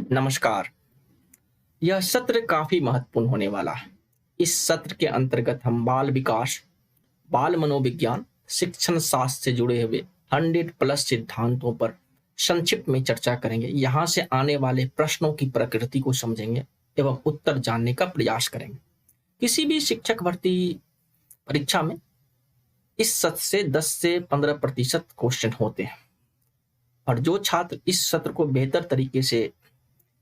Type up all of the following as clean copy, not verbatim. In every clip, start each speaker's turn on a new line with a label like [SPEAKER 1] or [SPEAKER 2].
[SPEAKER 1] नमस्कार। यह सत्र काफी महत्वपूर्ण होने वाला है। इस सत्र के अंतर्गत हम बाल विकास, बाल मनोविज्ञान, शिक्षण शास्त्र से जुड़े हुए 100+ सिद्धांतों पर संक्षिप्त में चर्चा करेंगे। यहाँ से आने वाले प्रश्नों की प्रकृति को समझेंगे एवं उत्तर जानने का प्रयास करेंगे। किसी भी शिक्षक भर्ती परीक्षा में इस सत्र से 10 से 15% क्वेश्चन होते हैं और जो छात्र इस सत्र को बेहतर तरीके से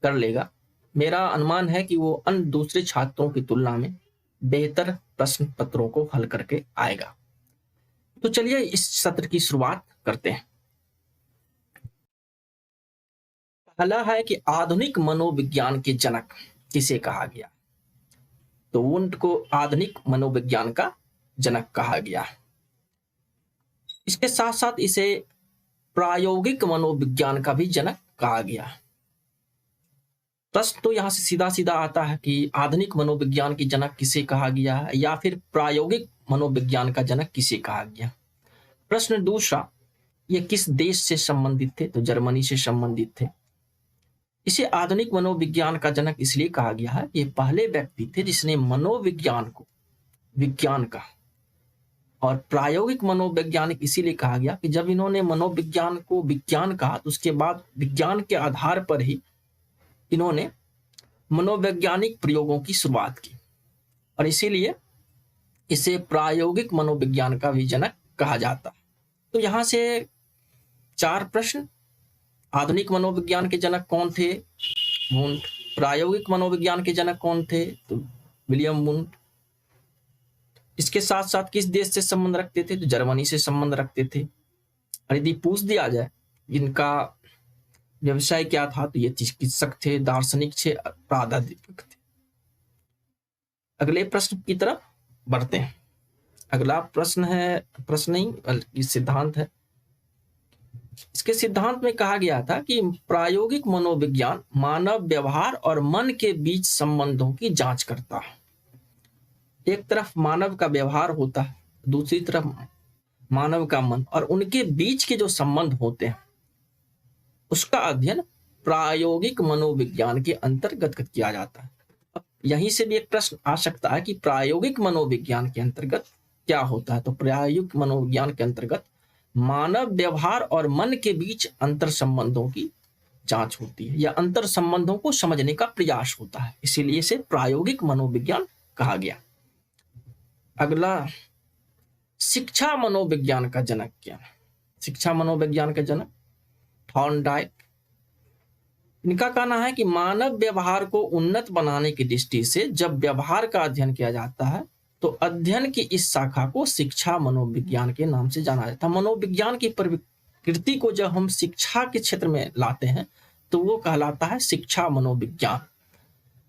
[SPEAKER 1] कर लेगा, मेरा अनुमान है कि वो अन्य दूसरे छात्रों की तुलना में बेहतर प्रश्न पत्रों को हल करके आएगा। तो चलिए इस सत्र की शुरुआत करते हैं। पहला है कि आधुनिक मनोविज्ञान के जनक किसे कहा गया? तो वुंट को आधुनिक मनोविज्ञान का जनक कहा गया। इसके साथ साथ इसे प्रायोगिक मनोविज्ञान का भी जनक कहा गया। प्रश्न तो यहाँ से सीधा सीधा आता है कि आधुनिक मनोविज्ञान के जनक किसे कहा गया है या फिर प्रायोगिक मनोविज्ञान का जनक किसे कहा गया। प्रश्न दूसरा, ये किस देश से संबंधित थे? तो जर्मनी से संबंधित थे। इसे आधुनिक मनोविज्ञान का जनक इसलिए कहा गया है, ये पहले व्यक्ति थे जिसने मनोविज्ञान को विज्ञान कहा। और प्रायोगिक मनोवैज्ञानिक इसीलिए कहा गया कि जब इन्होंने मनोविज्ञान को विज्ञान कहा तो उसके बाद विज्ञान के आधार पर ही इन्होंने मनोवैज्ञानिक प्रयोगों की शुरुआत की और इसीलिए इसे प्रायोगिक मनोविज्ञान का भी जनक कहा जाता है। तो यहाँ से 4 प्रश्न। आधुनिक मनोविज्ञान के जनक कौन थे? वुंट। प्रायोगिक मनोविज्ञान के जनक कौन थे? तो विलियम वुंट। इसके साथ साथ किस देश से संबंध रखते थे? तो जर्मनी से संबंध रखते थे। और यदि पूछ दिया जाए इनका व्यवसाय क्या था, तो ये चिकित्सक थे, दार्शनिक थे, प्राध्यापक थे। अगले प्रश्न की तरफ बढ़ते हैं। अगला प्रश्न नहीं बल्कि सिद्धांत है। इसके सिद्धांत में कहा गया था कि प्रायोगिक मनोविज्ञान मानव व्यवहार और मन के बीच संबंधों की जांच करता है। एक तरफ मानव का व्यवहार होता है, दूसरी तरफ मानव का मन, और उनके बीच के जो संबंध होते हैं उसका अध्ययन प्रायोगिक मनोविज्ञान के अंतर्गत किया जाता है। अब यहीं से भी एक प्रश्न आ सकता है कि प्रायोगिक मनोविज्ञान के अंतर्गत क्या होता है। तो प्रायोगिक मनोविज्ञान के अंतर्गत मानव व्यवहार और मन के बीच अंतर संबंधों की जांच होती है या अंतर संबंधों को समझने का प्रयास होता है, इसीलिए इसे प्रायोगिक मनोविज्ञान कहा गया। अगला, शिक्षा मनोविज्ञान का जनक क्या है? शिक्षा मनोविज्ञान का जनक थॉर्नडाइक। इनका कहना है कि मानव व्यवहार को उन्नत बनाने की दृष्टि से जब व्यवहार का अध्ययन किया जाता है तो अध्ययन की इस शाखा को शिक्षा मनोविज्ञान के नाम से जाना जाता है। मनोविज्ञान की प्रकृति को जब हम शिक्षा के क्षेत्र में लाते हैं तो वो कहलाता है शिक्षा मनोविज्ञान।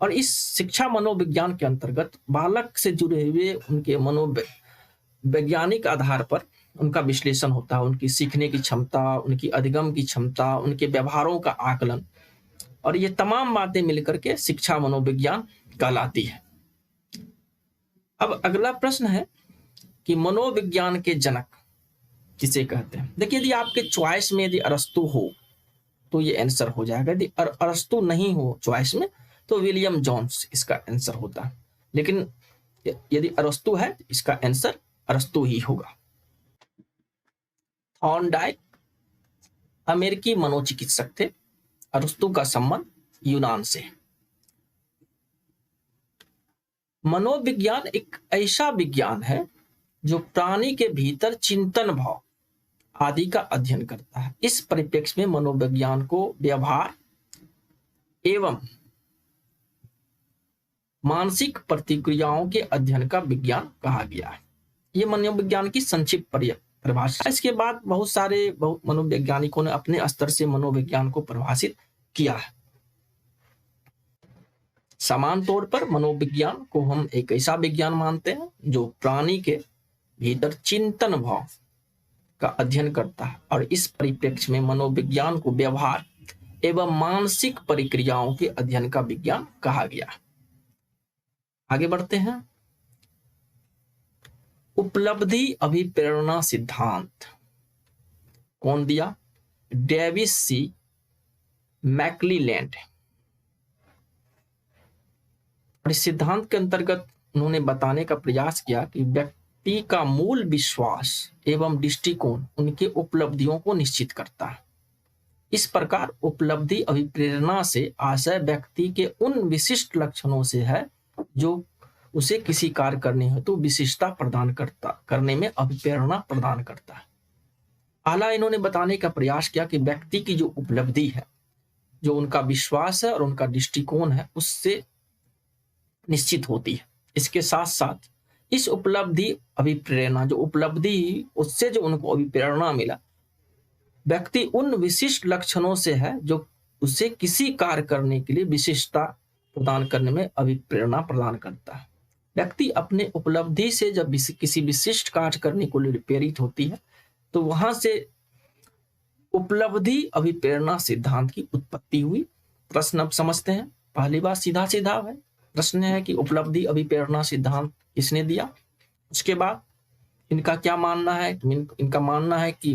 [SPEAKER 1] और इस शिक्षा मनोविज्ञान के अंतर्गत बालक से जुड़े हुए उनके मनोवैज्ञानिक आधार पर उनका विश्लेषण होता है, उनकी सीखने की क्षमता, उनकी अधिगम की क्षमता, उनके व्यवहारों का आकलन, और ये तमाम बातें मिलकर के शिक्षा मनोविज्ञान कहलाती है। अब अगला प्रश्न है कि मनोविज्ञान के जनक किसे कहते हैं। देखिए, यदि आपके चॉइस में यदि अरस्तु हो तो ये आंसर हो जाएगा, यदि अरस्तु नहीं हो चॉइस में तो विलियम जोन्स इसका आंसर होता है, लेकिन यदि अरस्तु है तो इसका आंसर अरस्तु ही होगा। थॉर्नडाइक अमेरिकी मनोचिकित्सक थे। अरस्तु का संबंध यूनान से। मनोविज्ञान एक ऐसा विज्ञान है जो प्राणी के भीतर चिंतन भाव आदि का अध्ययन करता है। इस परिप्रेक्ष्य में मनोविज्ञान को व्यवहार एवं मानसिक प्रतिक्रियाओं के अध्ययन का विज्ञान कहा गया है। यह मनोविज्ञान की संक्षिप्त परिभाषा। इसके बाद बहुत सारे मनोवैज्ञानिकों ने अपने स्तर से मनोविज्ञान को परिभाषित किया है। समान तौर पर मनोविज्ञान को हम एक ऐसा विज्ञान मानते हैं जो प्राणी के भीतर चिंतन भाव का अध्ययन करता है, और इस परिप्रेक्ष्य में मनोविज्ञान को व्यवहार एवं मानसिक प्रक्रियाओं के अध्ययन का विज्ञान कहा गया। आगे बढ़ते हैं। उपलब्धि अभिप्रेरणा सिद्धांत कौन दिया? डेविस सी मैक्लीलैंड। और इस सिद्धांत के अंतर्गत उन्होंने बताने का प्रयास किया कि व्यक्ति का मूल विश्वास एवं दृष्टिकोण उनके उपलब्धियों को निश्चित करता है। इस प्रकार उपलब्धि अभिप्रेरणा से आशय व्यक्ति के उन विशिष्ट लक्षणों से है जो उसे किसी कार्य करने हेतु विशिष्टता करने में अभिप्रेरणा प्रदान करता है। पहला इन्होंने बताने का प्रयास किया कि व्यक्ति की जो उपलब्धि है, जो उनका विश्वास है और उनका दृष्टिकोण है, उससे निश्चित होती है। इसके साथ साथ इस उपलब्धि अभिप्रेरणा, जो उपलब्धि उससे जो उनको अभिप्रेरणा मिला, व्यक्ति उन विशिष्ट लक्षणों से है जो उसे किसी कार्य करने के लिए विशिष्टता प्रदान करने में अभिप्रेरणा प्रदान करता है। व्यक्ति अपने उपलब्धि से जब किसी विशिष्ट कार्य करने को लिए प्रेरित होती है तो वहां से उपलब्धि अभिप्रेरणा सिद्धांत की उत्पत्ति हुई। प्रश्न अब समझते हैं। पहली बात सीधा सीधा है, प्रश्न है कि उपलब्धि अभिप्रेरणा सिद्धांत किसने दिया। उसके बाद इनका क्या मानना है। इनका मानना है कि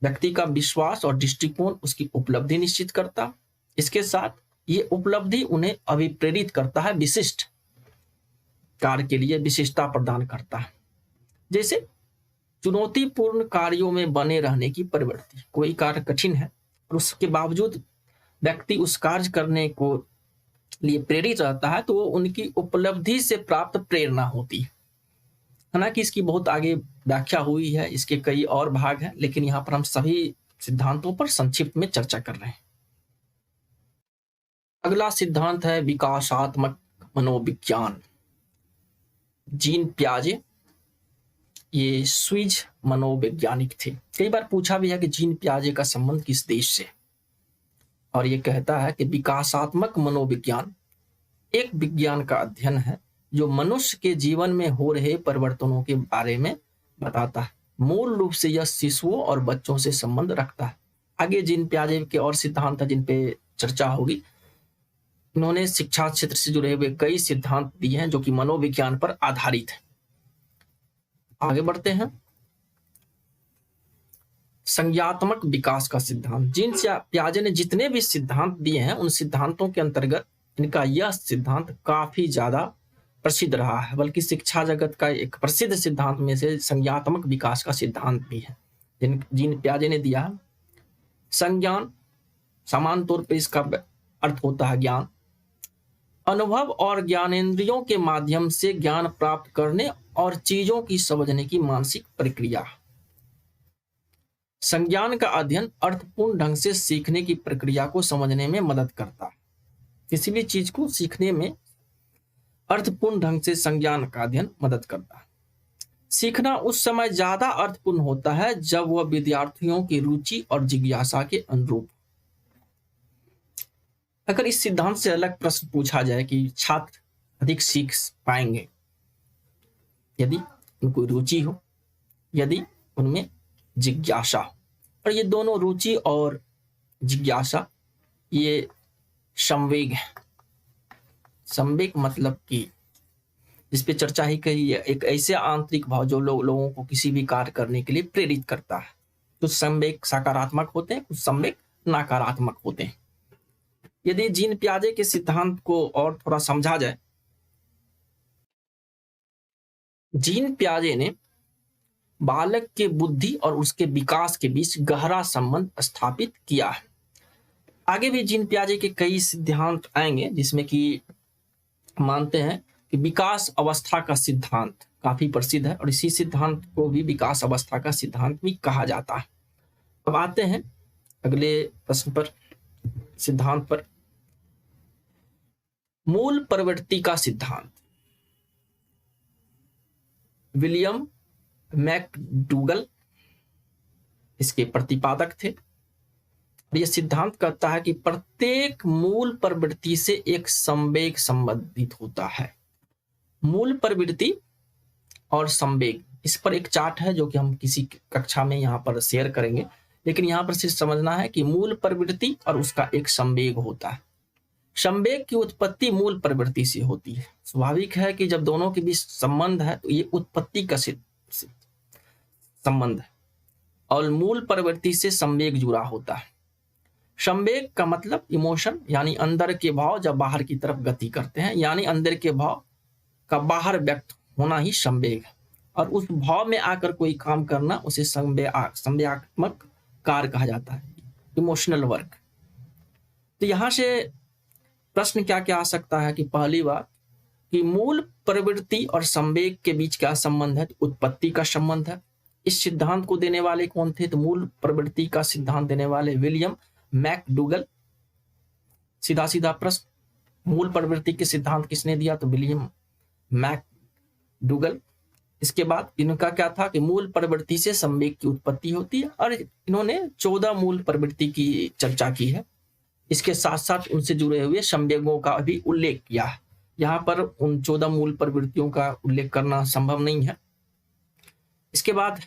[SPEAKER 1] व्यक्ति का विश्वास और दृष्टिकोण उसकी उपलब्धि निश्चित करता। इसके साथ ये उपलब्धि उन्हें अभिप्रेरित करता है, विशिष्ट कार्य के लिए विशिष्टता प्रदान करता है। जैसे चुनौतीपूर्ण कार्यों में बने रहने की प्रवृत्ति। कोई कार्य कठिन है और उसके बावजूद व्यक्ति उस कार्य करने को लिए प्रेरित रहता है तो वो उनकी उपलब्धि से प्राप्त प्रेरणा होती है। हालांकि इसकी बहुत आगे व्याख्या हुई है, इसके कई और भाग हैं, लेकिन यहाँ पर हम सभी सिद्धांतों पर संक्षिप्त में चर्चा कर रहे हैं। अगला सिद्धांत है विकासात्मक मनोविज्ञान। जीन पियाजे ये स्विज मनोवैज्ञानिक थे। कई बार पूछा भी है कि जीन पियाजे का संबंध किस देश से, और ये कहता है कि विकासात्मक मनोविज्ञान एक विज्ञान का अध्ययन है जो मनुष्य के जीवन में हो रहे परिवर्तनों के बारे में बताता है। मूल रूप से यह शिशुओं और बच्चों से संबंध रखता है। आगे जीन पियाजे के और सिद्धांत है जिन पे चर्चा होगी। इन्होंने शिक्षा क्षेत्र से जुड़े हुए कई सिद्धांत दिए हैं जो कि मनोविज्ञान पर आधारित है। आगे बढ़ते हैं। संज्ञात्मक विकास का सिद्धांत। जीन पियाजे ने जितने भी सिद्धांत दिए हैं उन सिद्धांतों के अंतर्गत इनका यह सिद्धांत काफी ज्यादा प्रसिद्ध रहा है, बल्कि शिक्षा जगत का एक प्रसिद्ध सिद्धांत में से संज्ञात्मक विकास का सिद्धांत भी है जीन पियाजे ने दिया है। संज्ञान सामान्य तौर पर इसका अर्थ होता है ज्ञान, अनुभव और ज्ञानेंद्रियों के माध्यम से ज्ञान प्राप्त करने और चीजों की समझने की मानसिक प्रक्रिया। संज्ञान का अध्ययन अर्थपूर्ण ढंग से सीखने की प्रक्रिया को समझने में मदद करता है। किसी भी चीज को सीखने में अर्थपूर्ण ढंग से संज्ञान का अध्ययन मदद करता है। सीखना उस समय ज्यादा अर्थपूर्ण होता है जब वह विद्यार्थियों की रुचि और जिज्ञासा के अनुरूप। अगर इस सिद्धांत से अलग प्रश्न पूछा जाए कि छात्र अधिक सीख पाएंगे यदि उनको रुचि हो, यदि उनमें जिज्ञासा हो, और ये दोनों रुचि और जिज्ञासा ये संवेग है। संवेग मतलब कि जिस पे चर्चा ही कही है, एक ऐसे आंतरिक भाव जो लोगों को किसी भी कार्य करने के लिए प्रेरित करता है। कुछ संवेग सकारात्मक होते हैं, कुछ संवेग नकारात्मक होते हैं। यदि जीन पियाजे के सिद्धांत को और थोड़ा समझा जाए, जीन पियाजे ने बालक के बुद्धि और उसके विकास के बीच गहरा संबंध स्थापित किया है। आगे भी जीन पियाजे के कई सिद्धांत आएंगे जिसमें कि मानते हैं कि विकास अवस्था का सिद्धांत काफी प्रसिद्ध है और इसी सिद्धांत को भी विकास अवस्था का सिद्धांत भी कहा जाता है। अब आते हैं अगले प्रश्न पर, सिद्धांत पर। मूल प्रवृत्ति का सिद्धांत। विलियम मैकडूगल इसके प्रतिपादक थे। यह सिद्धांत कहता है कि प्रत्येक मूल प्रवृत्ति से एक संवेग संबंधित होता है। मूल प्रवृत्ति और संवेग, इस पर एक चार्ट है जो कि हम किसी कक्षा में यहाँ पर शेयर करेंगे, लेकिन यहाँ पर सिर्फ समझना है कि मूल प्रवृत्ति और उसका एक संवेग होता है। संवेग की उत्पत्ति मूल प्रवृत्ति से होती है। स्वाभाविक है कि जब दोनों के बीच संबंध है तो ये उत्पत्ति का संबंध है और मूल प्रवृत्ति से संवेग जुड़ा होता है। संवेग का मतलब इमोशन, यानी अंदर के भाव जब बाहर की तरफ गति करते हैं, यानी अंदर के भाव का बाहर व्यक्त होना ही संवेग है। और उस भाव में आकर कोई काम करना उसे संवेगात्मक कार्य कहा जाता है, इमोशनल वर्क। तो यहाँ से प्रश्न क्या क्या आ सकता है कि पहली बात कि मूल प्रवृत्ति और संवेग के बीच क्या संबंध है? तो उत्पत्ति का संबंध है। इस सिद्धांत को देने वाले कौन थे? तो मूल प्रवृत्ति का सिद्धांत देने वाले विलियम मैकडूगल। सीधा सीधा प्रश्न, मूल प्रवृत्ति के सिद्धांत किसने दिया? तो विलियम मैकडूगल। इसके बाद इनका क्या था कि मूल प्रवृत्ति से संवेग की उत्पत्ति होती है, और इन्होंने 14 मूल प्रवृत्ति की चर्चा की है। इसके साथ साथ उनसे जुड़े हुए संवेगों का भी उल्लेख किया है। यहाँ पर उन 14 मूल प्रवृत्तियों का उल्लेख करना संभव नहीं है। इसके बाद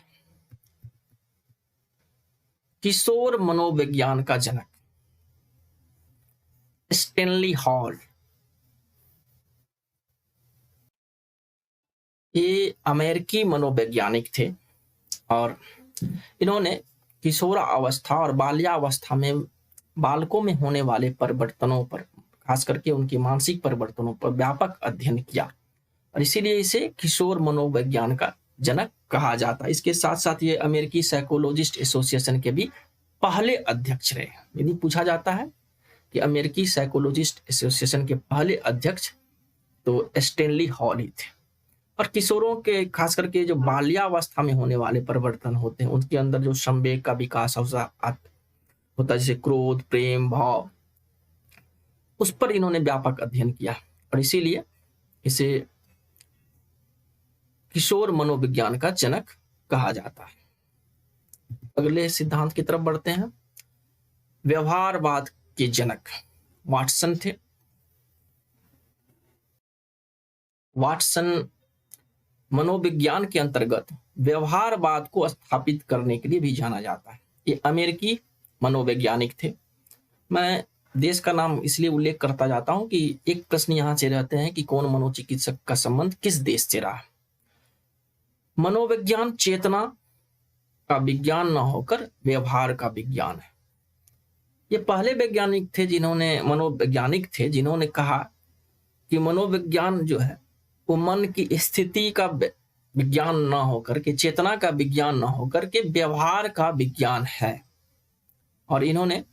[SPEAKER 1] किशोर मनोविज्ञान का जनक स्टेनली हॉल, ये अमेरिकी मनोवैज्ञानिक थे और इन्होंने किशोरावस्था और बाल्यावस्था में बालकों में होने वाले परिवर्तनों पर, खास करके उनके मानसिक परिवर्तनों पर व्यापक अध्ययन किया, और इसीलिए इसे किशोर मनोविज्ञान का जनक कहा जाता है। इसके साथ साथ ये अमेरिकी साइकोलॉजिस्ट एसोसिएशन के भी पहले अध्यक्ष रहे। यदि पूछा जाता है कि अमेरिकी साइकोलॉजिस्ट एसोसिएशन के पहले अध्यक्ष, तो स्टेनली हॉल ही थे। और किशोरों के खास करके जो बाल्यावस्था में होने वाले परिवर्तन होते हैं, उनके अंदर जो संवेग का विकास होता है, जैसे क्रोध, प्रेम, भाव, उस पर इन्होंने व्यापक अध्ययन किया, और इसीलिए इसे किशोर मनोविज्ञान का जनक कहा जाता है। अगले सिद्धांत की तरफ बढ़ते हैं। व्यवहारवाद के जनक वाटसन थे। वाटसन मनोविज्ञान के अंतर्गत व्यवहारवाद को स्थापित करने के लिए भी जाना जाता है। ये अमेरिकी मनोवैज्ञानिक थे। मैं देश का नाम इसलिए उल्लेख करता जाता हूं कि एक प्रश्न यहां से रहते हैं कि कौन मनोचिकित्सक का संबंध किस देश से रहा। मनोविज्ञान चेतना का विज्ञान न होकर व्यवहार का विज्ञान है। ये पहले वैज्ञानिक थे मनोवैज्ञानिक थे जिन्होंने कहा कि मनोविज्ञान जो है वो मन की स्थिति का विज्ञान न होकर के, चेतना का विज्ञान न होकर के व्यवहार का विज्ञान है। और इन्होंने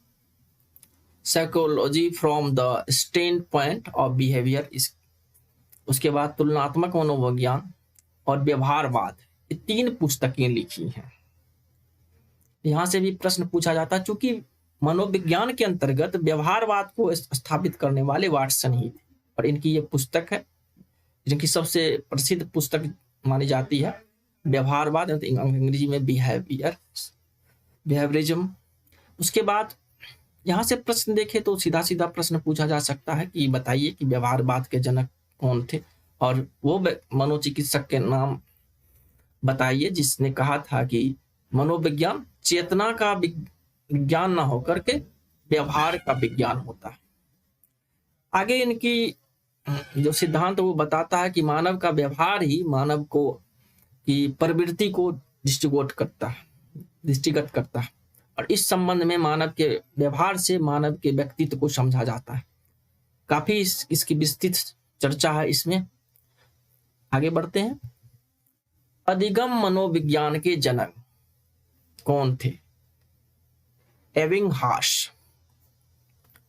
[SPEAKER 1] psychology from the stand point of behaviour, उसके बाद तुलनात्मक मनोविज्ञान और व्यवहारवाद, ये 3 पुस्तकें लिखी हैं। यहां से भी प्रश्न पूछा जाता है, चूंकि मनोविज्ञान के अंतर्गत व्यवहारवाद को स्थापित करने वाले वाटसन ही थे, और इनकी ये पुस्तक है जिनकी सबसे प्रसिद्ध पुस्तक मानी जाती है व्यवहारवाद, अंग्रेजी में बिहेवियरिज्म। उसके बाद यहाँ से प्रश्न देखें तो सीधा सीधा प्रश्न पूछा जा सकता है कि बताइए कि व्यवहारवाद के जनक कौन थे, और वो मनोचिकित्सक के नाम बताइए जिसने कहा था कि मनोविज्ञान चेतना का विज्ञान ना होकर के व्यवहार का विज्ञान होता है। आगे इनकी जो सिद्धांत वो बताता है कि मानव का व्यवहार ही मानव को की प्रवृत्ति को दृष्टिगत करता है, और इस संबंध में मानव के व्यवहार से मानव के व्यक्तित्व को समझा जाता है। काफी इसकी विस्तृत चर्चा है इसमें। आगे बढ़ते हैं। अधिगम मनोविज्ञान के जनक कौन थे? एबिंगहास।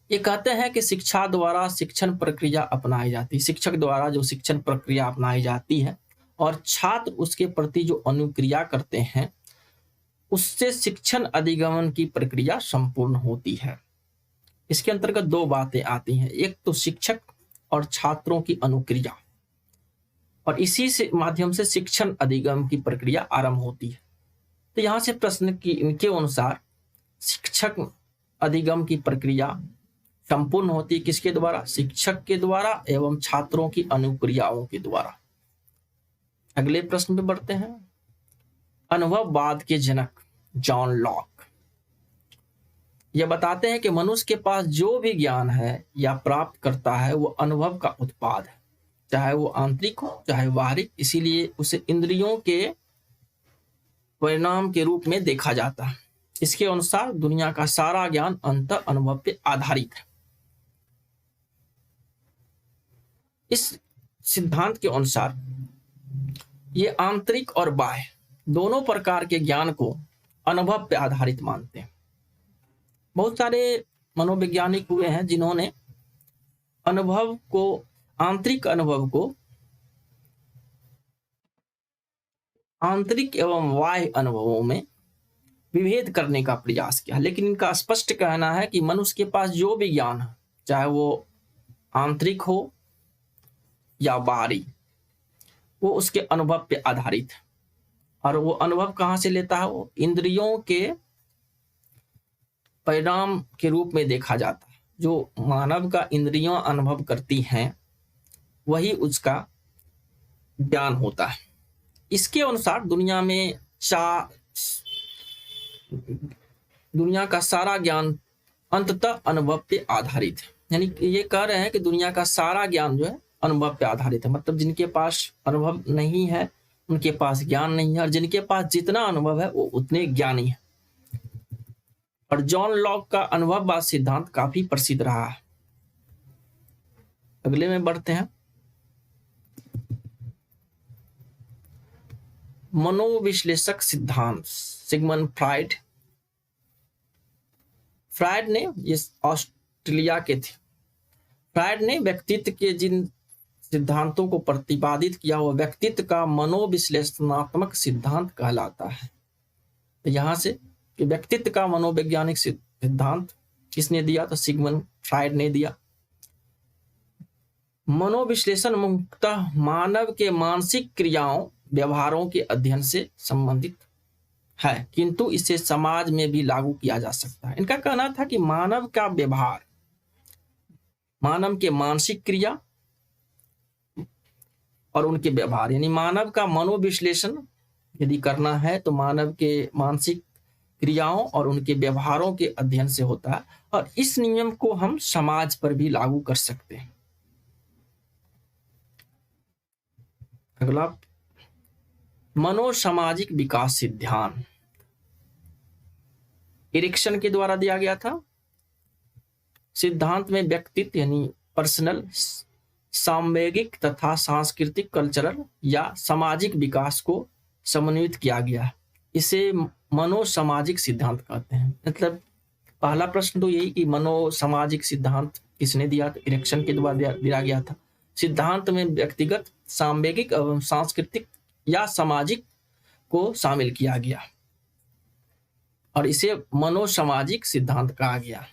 [SPEAKER 1] ये कहते हैं कि शिक्षा द्वारा शिक्षण प्रक्रिया अपनाई जाती है, शिक्षक द्वारा जो शिक्षण प्रक्रिया अपनाई जाती है और छात्र उसके प्रति जो अनुक्रिया करते हैं, उससे शिक्षण अधिगमन की प्रक्रिया संपूर्ण होती है। इसके अंतर्गत 2 बातें आती हैं, एक तो शिक्षक और छात्रों की अनुक्रिया, और इसी से माध्यम से शिक्षण अधिगम की प्रक्रिया आरंभ होती है। तो यहाँ से प्रश्न की इनके अनुसार शिक्षक अधिगम की प्रक्रिया संपूर्ण होती है किसके द्वारा? शिक्षक के द्वारा एवं छात्रों की अनुक्रियाओं के द्वारा। अगले प्रश्न पे बढ़ते हैं। अनुभववाद के जनक जॉन लॉक यह बताते हैं कि मनुष्य के पास जो भी ज्ञान है या प्राप्त करता है वो अनुभव का उत्पाद है, चाहे वो आंतरिक हो चाहे बाहरी, इसीलिए उसे इंद्रियों के परिणाम के रूप में देखा जाता है। इसके अनुसार दुनिया का सारा ज्ञान अंतः अनुभव पे आधारित है। इस सिद्धांत के अनुसार ये आंतरिक और बाह्य दोनों प्रकार के ज्ञान को अनुभव पे आधारित मानते हैं। बहुत सारे मनोवैज्ञानिक हुए हैं जिन्होंने अनुभव को, आंतरिक अनुभव को आंतरिक एवं बाह्य अनुभवों में विभेद करने का प्रयास किया, लेकिन इनका स्पष्ट कहना है कि मनुष्य के पास जो भी ज्ञान है, चाहे वो आंतरिक हो या बाहरी, वो उसके अनुभव पे आधारित है। और वो अनुभव कहाँ से लेता है? वो इंद्रियों के परिणाम के रूप में देखा जाता है। जो मानव का इंद्रियां अनुभव करती हैं वही उसका ज्ञान होता है। इसके अनुसार दुनिया का सारा ज्ञान अंततः अनुभव पे आधारित है। यानी ये कह रहे हैं कि दुनिया का सारा ज्ञान जो है अनुभव पे आधारित है। मतलब जिनके पास अनुभव नहीं है उनके पास ज्ञान नहीं है, और जिनके पास जितना अनुभव है वो उतने ज्ञानी है। और जॉन लॉक का अनुभववाद सिद्धांत काफी प्रसिद्ध रहा है। अगले में बढ़ते हैं। मनोविश्लेषक सिद्धांत, सिगमंड फ्राइड। फ्राइड ने, ये ऑस्ट्रेलिया के थे, फ्राइड ने व्यक्तित्व के जिन सिद्धांतों को प्रतिपादित किया वो व्यक्तित्व का मनोविश्लेषणात्मक सिद्धांत कहलाता है। तो यहां से कि व्यक्तित्व का मनोवैज्ञानिक सिद्धांत किसने दिया? तो सिगमंड फ्राइड ने दिया। मनोविश्लेषण मुख्यतः मानव के मानसिक क्रियाओं व्यवहारों के अध्ययन से संबंधित है, किंतु इसे समाज में भी लागू किया जा सकता है। इनका कहना था कि मानव का व्यवहार, मानव के मानसिक क्रिया और उनके व्यवहार, यानी मानव का मनोविश्लेषण यदि करना है तो मानव के मानसिक क्रियाओं और उनके व्यवहारों के अध्ययन से होता है, और इस नियम को हम समाज पर भी लागू कर सकते हैं। अगला, मनोसामाजिक विकास सिद्धांत एरिक्सन के द्वारा दिया गया था। सिद्धांत में व्यक्तित्व यानी पर्सनल, सामवेगिक तथा सांस्कृतिक, कल्चरल या सामाजिक विकास को समन्वित किया गया है। इसे मनोसामाजिक सिद्धांत कहते हैं। मतलब पहला प्रश्न तो यही कि मनोसामाजिक सिद्धांत किसने दिया? तो एरिक्सन के द्वारा दिया गया था। सिद्धांत में व्यक्तिगत, सामवेगिक एवं सांस्कृतिक या सामाजिक को शामिल किया गया और इसे मनोसामाजिक सिद्धांत कहा गया।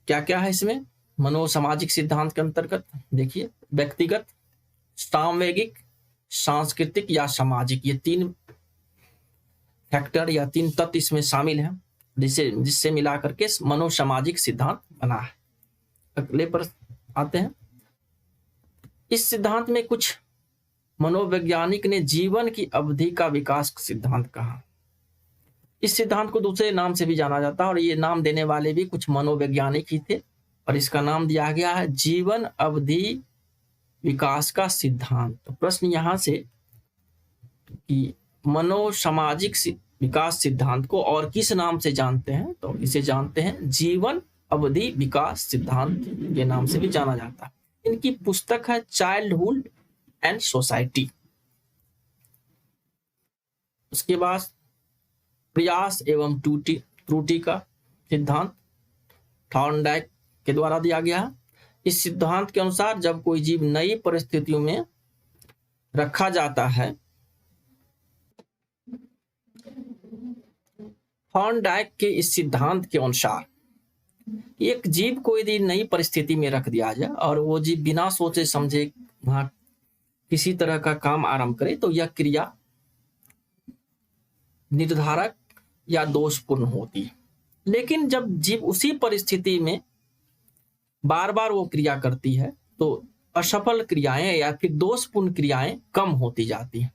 [SPEAKER 1] क्या क्या है इसमें मनोसामाजिक सिद्धांत के अंतर्गत? देखिए, व्यक्तिगत, सामवेगिक, सांस्कृतिक या सामाजिक, ये तीन फैक्टर या तीन तत्व इसमें शामिल हैं, जिससे मिला करके मनोसामाजिक सिद्धांत बना है। अगले पर आते हैं। इस सिद्धांत में कुछ मनोवैज्ञानिक ने जीवन की अवधि का विकास सिद्धांत कहा। इस सिद्धांत को दूसरे नाम से भी जाना जाता है और ये नाम देने वाले भी कुछ मनोवैज्ञानिक ही थे, और इसका नाम दिया गया है जीवन अवधि विकास का सिद्धांत। तो प्रश्न यहां से कि मनोसामाजिक विकास सिद्धांत को और किस नाम से जानते हैं? तो इसे जानते हैं जीवन अवधि विकास सिद्धांत के नाम से भी जाना जाता है। इनकी पुस्तक है चाइल्डहुड एंड सोसाइटी। उसके बाद प्रयास एवं त्रुटि का सिद्धांत थॉर्नडाइक के द्वारा दिया गया है। इस सिद्धांत के अनुसार जब कोई जीव नई परिस्थितियों में रखा जाता है, थॉर्नडाइक के इस सिद्धांत के अनुसार एक जीव को यदि नई परिस्थिति में रख दिया जाए और वो जीव बिना सोचे समझे वहां किसी तरह का काम आरंभ करे, तो यह क्रिया निर्धारक या दोषपूर्ण होती है। लेकिन जब जीव उसी परिस्थिति में बार बार वो क्रिया करती है तो असफल क्रियाएं या फिर दोषपूर्ण क्रियाएं कम होती जाती हैं,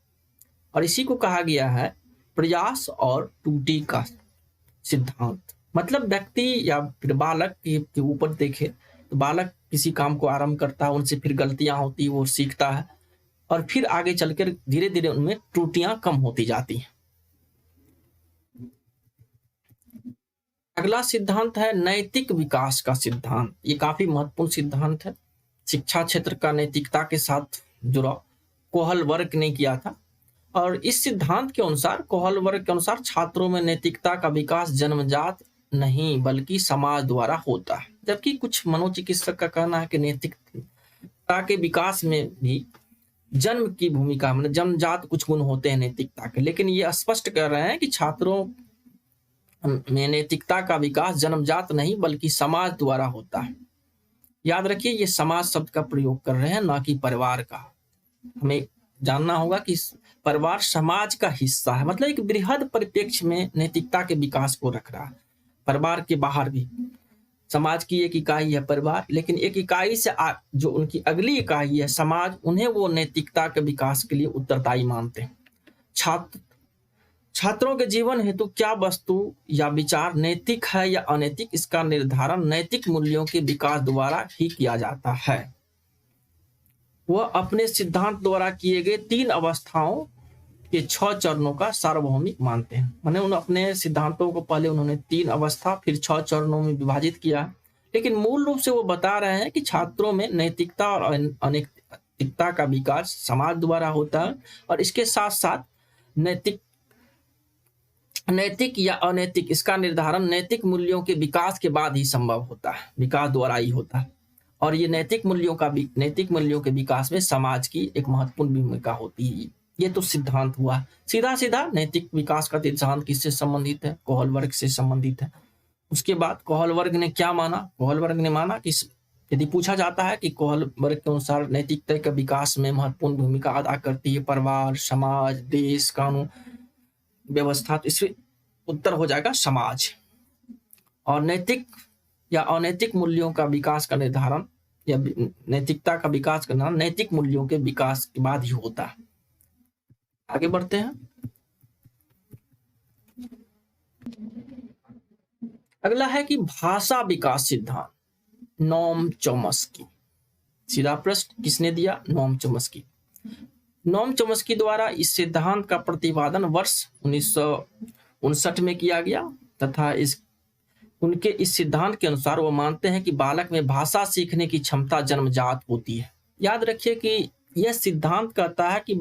[SPEAKER 1] और इसी को कहा गया है प्रयास और त्रुटि का सिद्धांत। मतलब व्यक्ति या फिर बालक के ऊपर देखे तो बालक किसी काम को आरंभ करता है, उनसे फिर गलतियां होती, वो सीखता है और फिर आगे चलकर धीरे धीरे उनमें त्रुटियां कम होती जाती हैं। अगला सिद्धांत है नैतिक विकास का सिद्धांत। ये काफी महत्वपूर्ण सिद्धांत है, शिक्षा क्षेत्र का नैतिकता के साथ जुड़ाव कोहलबर्ग ने किया था। और इस सिद्धांत के अनुसार, कोहलबर्ग के अनुसार, छात्रों में नैतिकता का विकास जन्मजात नहीं बल्कि समाज द्वारा होता है। जबकि कुछ मनोचिकित्सक का कहना है कि नैतिकता के विकास में भी जन्म की भूमिका, मतलब जन्मजात कुछ गुण होते हैं नैतिकता के। लेकिन ये स्पष्ट कर रहे हैं कि छात्रों में नैतिकता का विकास जन्मजात नहीं बल्कि समाज द्वारा होता है। याद रखिए, ये समाज शब्द का प्रयोग कर रहे हैं, ना कि परिवार का। हमें जानना होगा कि परिवार समाज का हिस्सा है, मतलब एक बृहद परिप्रेक्ष्य में नैतिकता के विकास को रख रहा है। परिवार के बाहर भी समाज की एक इकाई है परिवार, लेकिन एक इकाई से जो उनकी अगली इकाई है समाज, उन्हें वो नैतिकता के विकास के लिए उत्तरदायी मानते हैं। छात्रों के जीवन हेतु क्या वस्तु या विचार नैतिक है या अनैतिक, इसका निर्धारण नैतिक मूल्यों के विकास द्वारा ही किया जाता है। वह अपने सिद्धांत द्वारा किए गए 3 अवस्थाओं के 6 चरणों का सार्वभौमिक मानते हैं। मैंने अपने सिद्धांतों को पहले उन्होंने 3 अवस्था फिर 6 चरणों में विभाजित किया, लेकिन मूल रूप से वो बता रहे हैं कि छात्रों में नैतिकता और अनैतिकता का विकास समाज द्वारा होता है, और इसके साथ साथ नैतिक या अनैतिक, इसका निर्धारण नैतिक मूल्यों के विकास के बाद ही संभव होता है, विकास द्वारा ही होता है। और ये नैतिक मूल्यों के विकास में समाज की एक महत्वपूर्ण भूमिका होती है। ये तो सिद्धांत हुआ। सीधा सीधा नैतिक विकास का सिद्धांत किससे संबंधित है? कोहलबर्ग से संबंधित है। उसके बाद कोहलबर्ग ने क्या माना? कोहलबर्ग ने माना कि यदि पूछा जाता है कि कोहलबर्ग के अनुसार नैतिकता के विकास में महत्वपूर्ण भूमिका अदा करती है परिवार, समाज, देश, कानून व्यवस्था, तो इसमें उत्तर हो जाएगा समाज। और नैतिक या अनैतिक मूल्यों का विकास का निर्धारण या नैतिकता का विकास करना नैतिक मूल्यों के विकास के बाद ही होता है। आगे बढ़ते हैं। अगला है कि भाषा विकास सिद्धांत, नोम चॉम्स्की। सीधा प्रश्न किसने दिया? Noam Chomsky. नोम चॉम्स्की द्वारा इस सिद्धांत का प्रतिपादन वर्ष 1959 में किया गया तथा उनके इस सिद्धांत के अनुसार वो मानते हैं कि बालक में भाषा सीखने की क्षमता जन्मजात होती है। याद रखिए कि यह सिद्धांत कहता है कि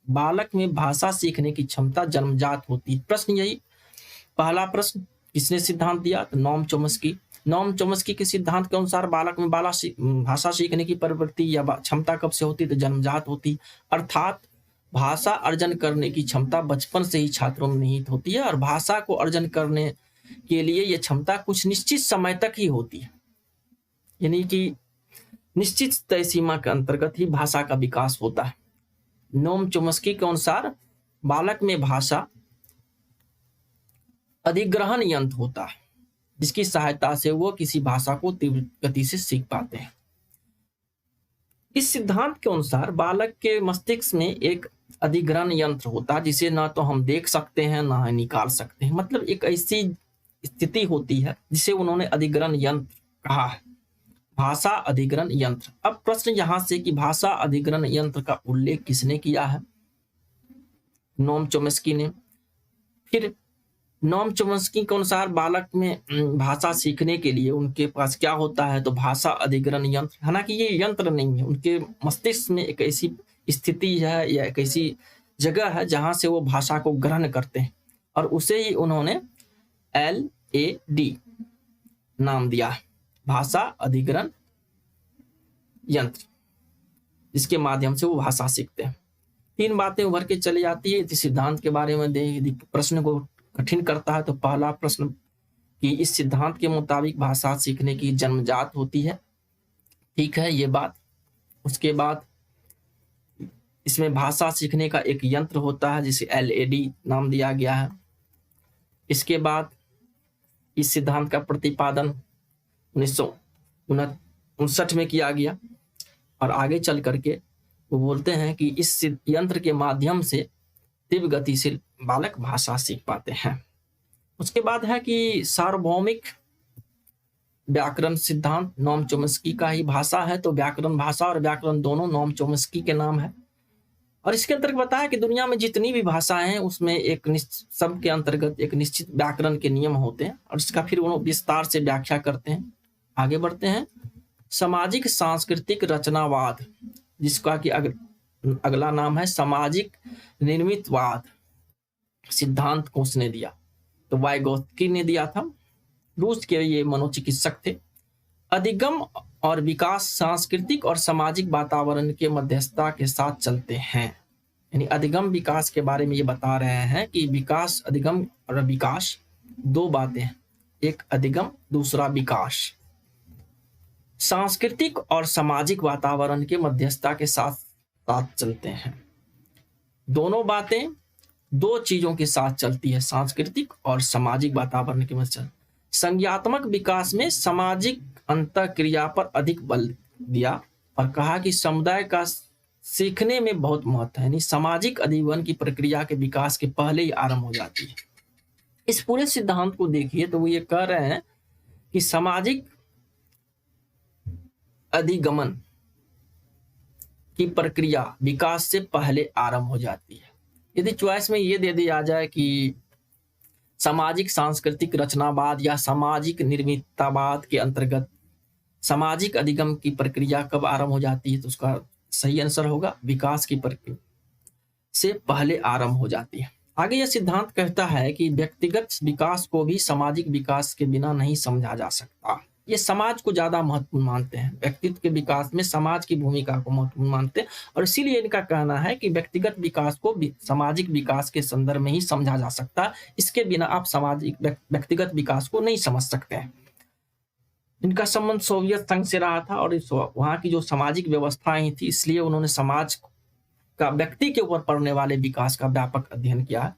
[SPEAKER 1] बालक में भाषा सीखने की क्षमता जन्मजात होती है। प्रश्न यही, पहला प्रश्न किसने सिद्धांत दिया? तो नोम चॉम्स्की। नोम चॉम्स्की के सिद्धांत के अनुसार बालक में भाषा सीखने की प्रवृत्ति या क्षमता कब से होती है? तो जन्मजात होती, अर्थात भाषा अर्जन करने की क्षमता बचपन से ही छात्रों में निहित होती है, और भाषा को अर्जन करने के लिए यह क्षमता कुछ निश्चित समय तक ही होती है, यानी कि निश्चित तय सीमा के अंतर्गत ही भाषा का विकास होता है। नोम चॉम्स्की के अनुसार बालक में भाषा अधिग्रहण यंत्र होता है, जिसकी सहायता से वो किसी भाषा को तीव्र गति से सीख पाते हैं। इस सिद्धांत के अनुसार बालक के मस्तिष्क में एक अधिग्रहण यंत्र होता है, जिसे ना तो हम देख सकते हैं ना ही निकाल सकते हैं। मतलब एक ऐसी स्थिति होती है जिसे उन्होंने अधिग्रहण यंत्र कहा है, भाषा अधिग्रहण यंत्र। अब प्रश्न यहां से कि भाषा अधिग्रहण यंत्र का उल्लेख किसने किया है? नोम चॉम्स्की ने। फिर नोम चॉम्स्की के अनुसार बालक में भाषा सीखने के लिए उनके पास क्या होता है? तो भाषा अधिग्रहण यंत्र। हालांकि ये यंत्र नहीं है, उनके मस्तिष्क में एक ऐसी स्थिति है या एक ऐसी जगह है जहां से वो भाषा को ग्रहण करते हैं, और उसे ही उन्होंने LAD नाम दिया, भाषा अधिग्रहण यंत्र, जिसके माध्यम से वो भाषा सीखते हैं। 3 बातें उभर के चली जाती है इस सिद्धांत के बारे में। यदि प्रश्न को कठिन करता है तो पहला प्रश्न कि इस सिद्धांत के मुताबिक भाषा सीखने की जन्मजात होती है, ठीक है ये बात। उसके बाद इसमें भाषा सीखने का एक यंत्र होता है जिसे LAD नाम दिया गया है। इसके बाद इस सिद्धांत का प्रतिपादन 1959 में किया गया, और आगे चल करके वो बोलते हैं कि इस यंत्र के माध्यम से तीव्र गति से बालक भाषा सीख पाते हैं। उसके बाद है कि सार्वभौमिक व्याकरण सिद्धांत, नोम चॉम्स्की का ही भाषा है, तो व्याकरण, भाषा और व्याकरण दोनों नोम चॉम्स्की के नाम है। और इसके अंतर्गत बताया कि दुनिया में जितनी भी भाषाएं हैं उसमें एक सब के अंतर्गत एक निश्चित व्याकरण के नियम होते हैं और इसका फिर वो विस्तार से व्याख्या करते हैं। आगे बढ़ते हैं। सामाजिक सांस्कृतिक रचनावाद, जिसका कि अगला नाम है सामाजिक निर्मितवाद सिद्धांत को उसने दिया, तो वाइगोत्स्की ने दिया था। रूस के ये मनोचिकित्सक थे। अधिगम और विकास सांस्कृतिक और सामाजिक वातावरण के मध्यस्थता के साथ चलते हैं। यानी अधिगम विकास के बारे में ये बता रहे हैं कि विकास, अधिगम और विकास दो बातें हैं, एक अधिगम दूसरा विकास। सांस्कृतिक और सामाजिक वातावरण के मध्यस्थता के साथ साथ चलते हैं। दोनों बातें दो चीजों के साथ चलती है, सांस्कृतिक और सामाजिक वातावरण के मध्यस्थता। संज्ञात्मक विकास में सामाजिक अंतःक्रिया पर अधिक बल दिया और कहा कि समुदाय का सीखने में बहुत महत्व है, यानी सामाजिक अधिगम की प्रक्रिया के विकास के पहले ही आरंभ हो जाती है। इस पूरे सिद्धांत को देखिए तो वो ये कह रहे हैं कि सामाजिक अधिगमन की प्रक्रिया विकास से पहले आरंभ हो जाती है। यदि चॉइस में ये दे दिया जाए कि सामाजिक सांस्कृतिक रचनावाद या सामाजिक निर्मिततावाद के अंतर्गत सामाजिक अधिगम की प्रक्रिया कब आरंभ हो जाती है, तो उसका सही आंसर होगा विकास की प्रक्रिया से पहले आरंभ हो जाती है। आगे यह सिद्धांत कहता है कि व्यक्तिगत विकास को भी सामाजिक विकास के बिना नहीं समझा जा सकता। ये समाज को ज्यादा महत्वपूर्ण मानते हैं, व्यक्तित्व के विकास में समाज की भूमिका को महत्वपूर्ण मानते हैं और इसीलिए इनका कहना है कि व्यक्तिगत विकास को सामाजिक विकास के संदर्भ में ही समझा जा सकता है, इसके बिना आप सामाजिक व्यक्तिगत विकास को नहीं समझ सकते हैं। इनका संबंध सोवियत संघ से रहा था और वहां की जो सामाजिक व्यवस्थाएं थी, इसलिए उन्होंने समाज का व्यक्ति के ऊपर पड़ने वाले विकास का व्यापक अध्ययन किया है।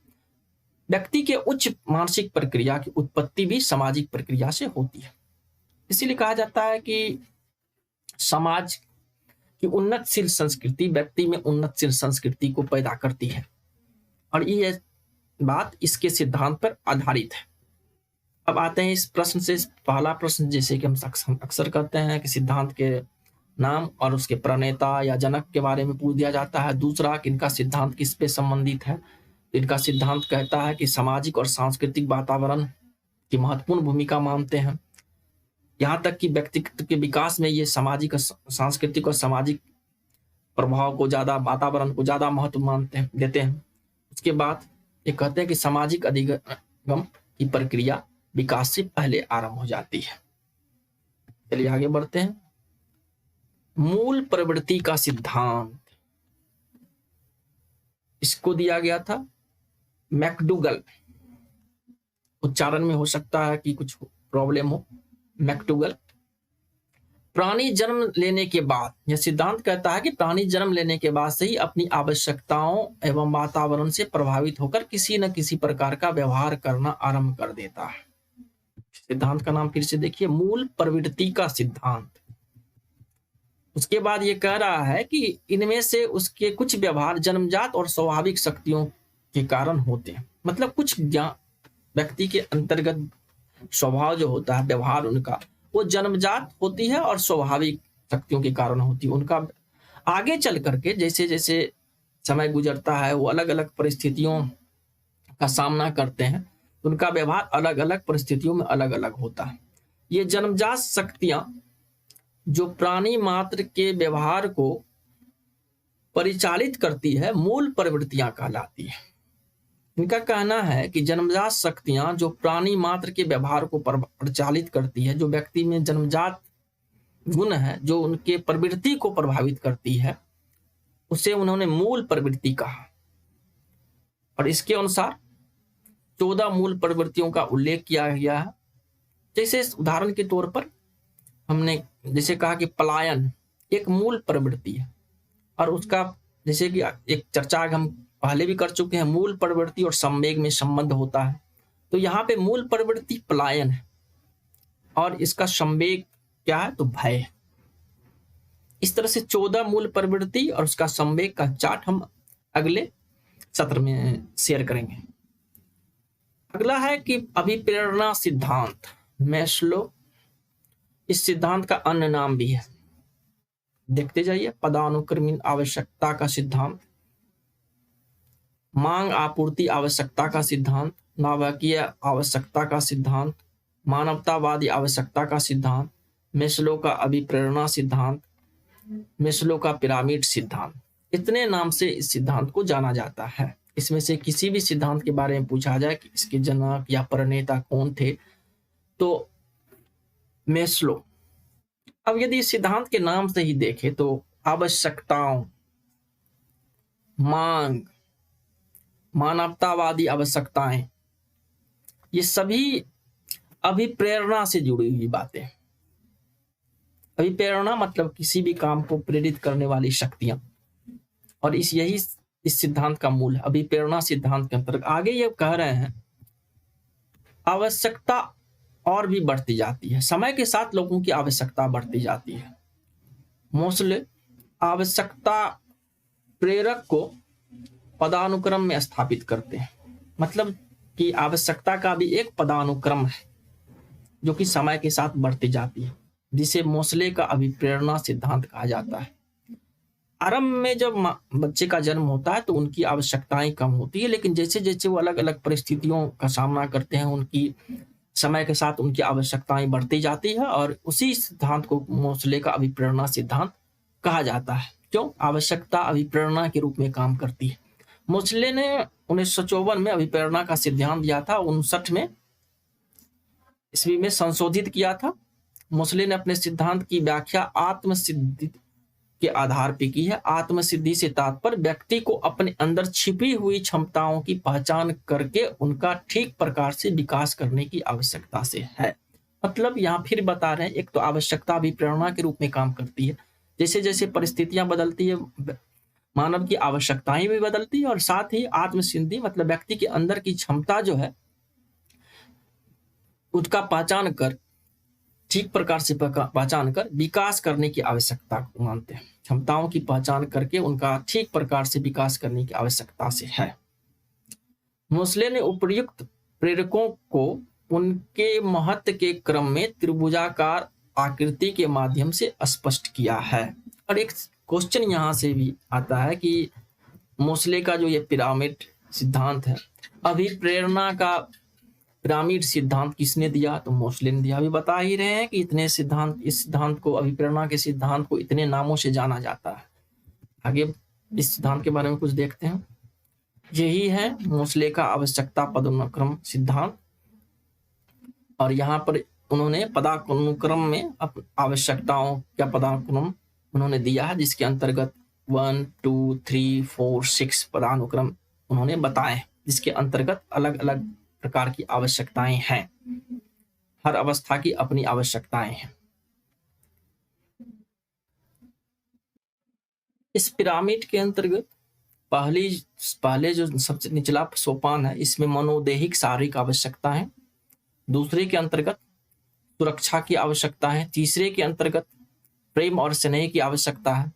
[SPEAKER 1] व्यक्ति के उच्च मानसिक प्रक्रिया की उत्पत्ति भी सामाजिक प्रक्रिया से होती है। इसीलिए कहा जाता है कि समाज की उन्नतशील संस्कृति व्यक्ति में उन्नतशील संस्कृति को पैदा करती है और ये बात इसके सिद्धांत पर आधारित है। अब आते हैं इस प्रश्न से। पहला प्रश्न जैसे कि हम अक्सर करते हैं कि सिद्धांत के नाम और उसके प्रणेता या जनक के बारे में पूछ दिया जाता है। दूसरा कि इनका सिद्धांत किस पे संबंधित है। इनका सिद्धांत कहता है कि सामाजिक और सांस्कृतिक वातावरण की महत्वपूर्ण भूमिका मानते हैं, यहाँ तक कि व्यक्तित्व के विकास में ये सामाजिक सांस्कृतिक और सामाजिक प्रभाव को ज्यादा, वातावरण को ज्यादा महत्व देते हैं। उसके बाद ये कहते हैं कि सामाजिक अधिगम की प्रक्रिया विकास से पहले आरंभ हो जाती है। चलिए आगे बढ़ते हैं। मूल प्रवृत्ति का सिद्धांत, इसको दिया गया था मैकडूगल। उच्चारण में हो सकता है कि कुछ प्रॉब्लम हो। मैकडूगल। प्राणी जन्म लेने के बाद, यह सिद्धांत कहता है कि प्राणी जन्म लेने के बाद से ही अपनी आवश्यकताओं एवं वातावरण से प्रभावित होकर किसी न किसी प्रकार का व्यवहार करना आरंभ कर देता है। सिद्धांत का नाम फिर से देखिए, मूल प्रवृत्ति का सिद्धांत। उसके बाद ये कह रहा है कि इनमें से उसके कुछ व्यवहार जन्मजात और स्वाभाविक शक्तियों के कारण होते हैं। मतलब कुछ व्यक्ति के अंतर्गत स्वभाव जो होता है, व्यवहार उनका, वो जन्मजात होती है और स्वाभाविक शक्तियों के कारण होती है। उनका आगे चल करके जैसे जैसे समय गुजरता है वो अलग अलग परिस्थितियों का सामना करते हैं, उनका व्यवहार अलग अलग परिस्थितियों में अलग अलग होता है। ये जन्मजात शक्तियां जो प्राणी मात्र के व्यवहार को परिचालित करती है, मूल प्रवृत्तियां कहलाती है। इनका कहना है कि जन्मजात शक्तियां जो प्राणी मात्र के व्यवहार को परिचालित करती है, जो व्यक्ति में जन्मजात गुण है, जो उनके प्रवृत्ति को प्रभावित करती है, उसे उन्होंने मूल प्रवृत्ति कहा। और इसके अनुसार 14 मूल प्रवृत्तियों का उल्लेख किया गया है। जैसे उदाहरण के तौर पर हमने जैसे कहा कि पलायन एक मूल प्रवृत्ति है और उसका जैसे कि एक चर्चा हम पहले भी कर चुके हैं, मूल प्रवृत्ति और संवेग में संबंध होता है। तो यहाँ पे मूल प्रवृत्ति पलायन है और इसका संवेग क्या है, तो भय है। इस तरह से 14 मूल प्रवृत्ति और उसका संवेग का चार्ट हम अगले सत्र में शेयर करेंगे। अगला है कि अभिप्रेरणा सिद्धांत, मैस्लो। इस सिद्धांत का अन्य नाम भी है, देखते जाइए, पदानुक्रमिक आवश्यकता का सिद्धांत। मांग आपूर्ति आवश्यकता का सिद्धांत, नाभिकीय आवश्यकता का सिद्धांत, मानवतावादी आवश्यकता का सिद्धांत, मेस्लो का अभिप्रेरणा सिद्धांत, मेस्लो का पिरामिड सिद्धांत, इतने नाम से इस सिद्धांत को जाना जाता है। इसमें से किसी भी सिद्धांत के बारे में पूछा जाए कि इसके जनक या प्रणेता कौन थे, तो मेस्लो। अब यदि इस सिद्धांत के नाम से ही देखें तो आवश्यकताओं, मांग, मानवतावादी आवश्यकताएं, ये सभी अभिप्रेरणा से जुड़ी हुई बातें। अभिप्रेरणा मतलब किसी भी काम को प्रेरित करने वाली शक्तियां, और यही इस सिद्धांत का मूल है। अभिप्रेरणा सिद्धांत के अंतर्गत आगे ये कह रहे हैं, आवश्यकता और भी बढ़ती जाती है, समय के साथ लोगों की आवश्यकता बढ़ती जाती है। मोस्ले आवश्यकता प्रेरक को पदानुक्रम में स्थापित करते हैं, मतलब कि आवश्यकता का भी एक पदानुक्रम है जो कि समय के साथ बढ़ती जाती है, जिसे मोस्ले का अभिप्रेरणा सिद्धांत कहा जाता है। आरंभ में जब बच्चे का जन्म होता है तो उनकी आवश्यकताएं कम होती है, लेकिन जैसे जैसे वो अलग अलग परिस्थितियों का सामना करते हैं, उनकी समय के साथ उनकी आवश्यकताएं बढ़ती जाती है, और उसी सिद्धांत को मोस्ले का अभिप्रेरणा सिद्धांत कहा जाता है। क्यों? आवश्यकता अभिप्रेरणा के रूप में काम करती है। मोस्ले ने 1954 में अभिप्रेरणा का सिद्धांत दिया था, 59 में ईस्वी में संशोधित किया था। मोस्ले ने अपने सिद्धांत की व्याख्या आत्मसिद्धि के आधार पर की है। आत्मसिद्धि से तात्पर्य व्यक्ति को अपने अंदर छिपी हुई क्षमताओं की पहचान करके उनका ठीक प्रकार से विकास करने की आवश्यकता से है। मतलब यहाँ फिर बता रहे हैं, एक तो आवश्यकता अभिप्रेरणा के रूप में काम करती है, जैसे जैसे परिस्थितियां बदलती है मानव की आवश्यकताएं भी बदलती है, और साथ ही आत्मसिद्धि मतलब व्यक्ति के अंदर की क्षमता जो है उसका पहचान कर, ठीक प्रकार से पहचान कर विकास करने की आवश्यकता को मानते हैं। क्षमताओं की पहचान करके उनका ठीक प्रकार से विकास करने की आवश्यकता से है। मोस्ले ने उपर्युक्त प्रेरकों को उनके महत्व के क्रम में त्रिभुजाकार आकृति के माध्यम से स्पष्ट किया है। और एक क्वेश्चन यहाँ से भी आता है कि मोस्ले का जो ये पिरामिड सिद्धांत है, अभिप्रेरणा का पिरामिड सिद्धांत किसने दिया? तो मोस्ले ने दिया। अभी बता ही रहे हैं कि इतने सिद्धांत, इस सिद्धांत को, अभिप्रेरणा के सिद्धांत को इतने नामों से जाना जाता है। आगे इस सिद्धांत के बारे में कुछ देखते हैं। यही है मोस्ले का आवश्यकता पदानुक्रम सिद्धांत, और यहाँ पर उन्होंने पदानुक्रम में आवश्यकताओं का पदानुक्रम उन्होंने दिया है, जिसके अंतर्गत 1, 2, 3, 4, 6 पदानुक्रम उन्होंने बताए, जिसके अंतर्गत अलग अलग प्रकार की आवश्यकताएं हैं। हर अवस्था की अपनी आवश्यकताएं हैं। इस पिरामिड के अंतर्गत पहले जो सबसे निचला सोपान है, इसमें मनोदेहिक शारीरिक आवश्यकता है। दूसरे के अंतर्गत सुरक्षा की आवश्यकता है। तीसरे के अंतर्गत प्रेम और स्नेह की आवश्यकता है।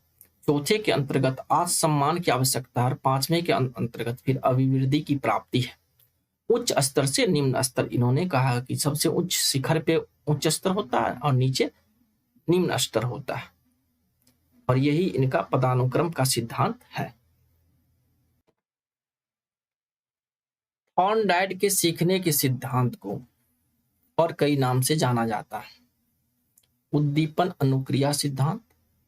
[SPEAKER 1] चौथे के अंतर्गत आत्मसम्मान की आवश्यकता है। और पांचवें के अंतर्गत फिर अभिवृद्धि की प्राप्ति है। उच्च स्तर से निम्न स्तर, इन्होंने कहा कि सबसे उच्च शिखर पे उच्च स्तर होता है और नीचे निम्न स्तर होता है, और यही इनका पदानुक्रम का सिद्धांत है। थॉर्नडाइक के सीखने के सिद्धांत को और कई नाम से जाना जाता है। उद्दीपन अनुक्रिया सिद्धांत,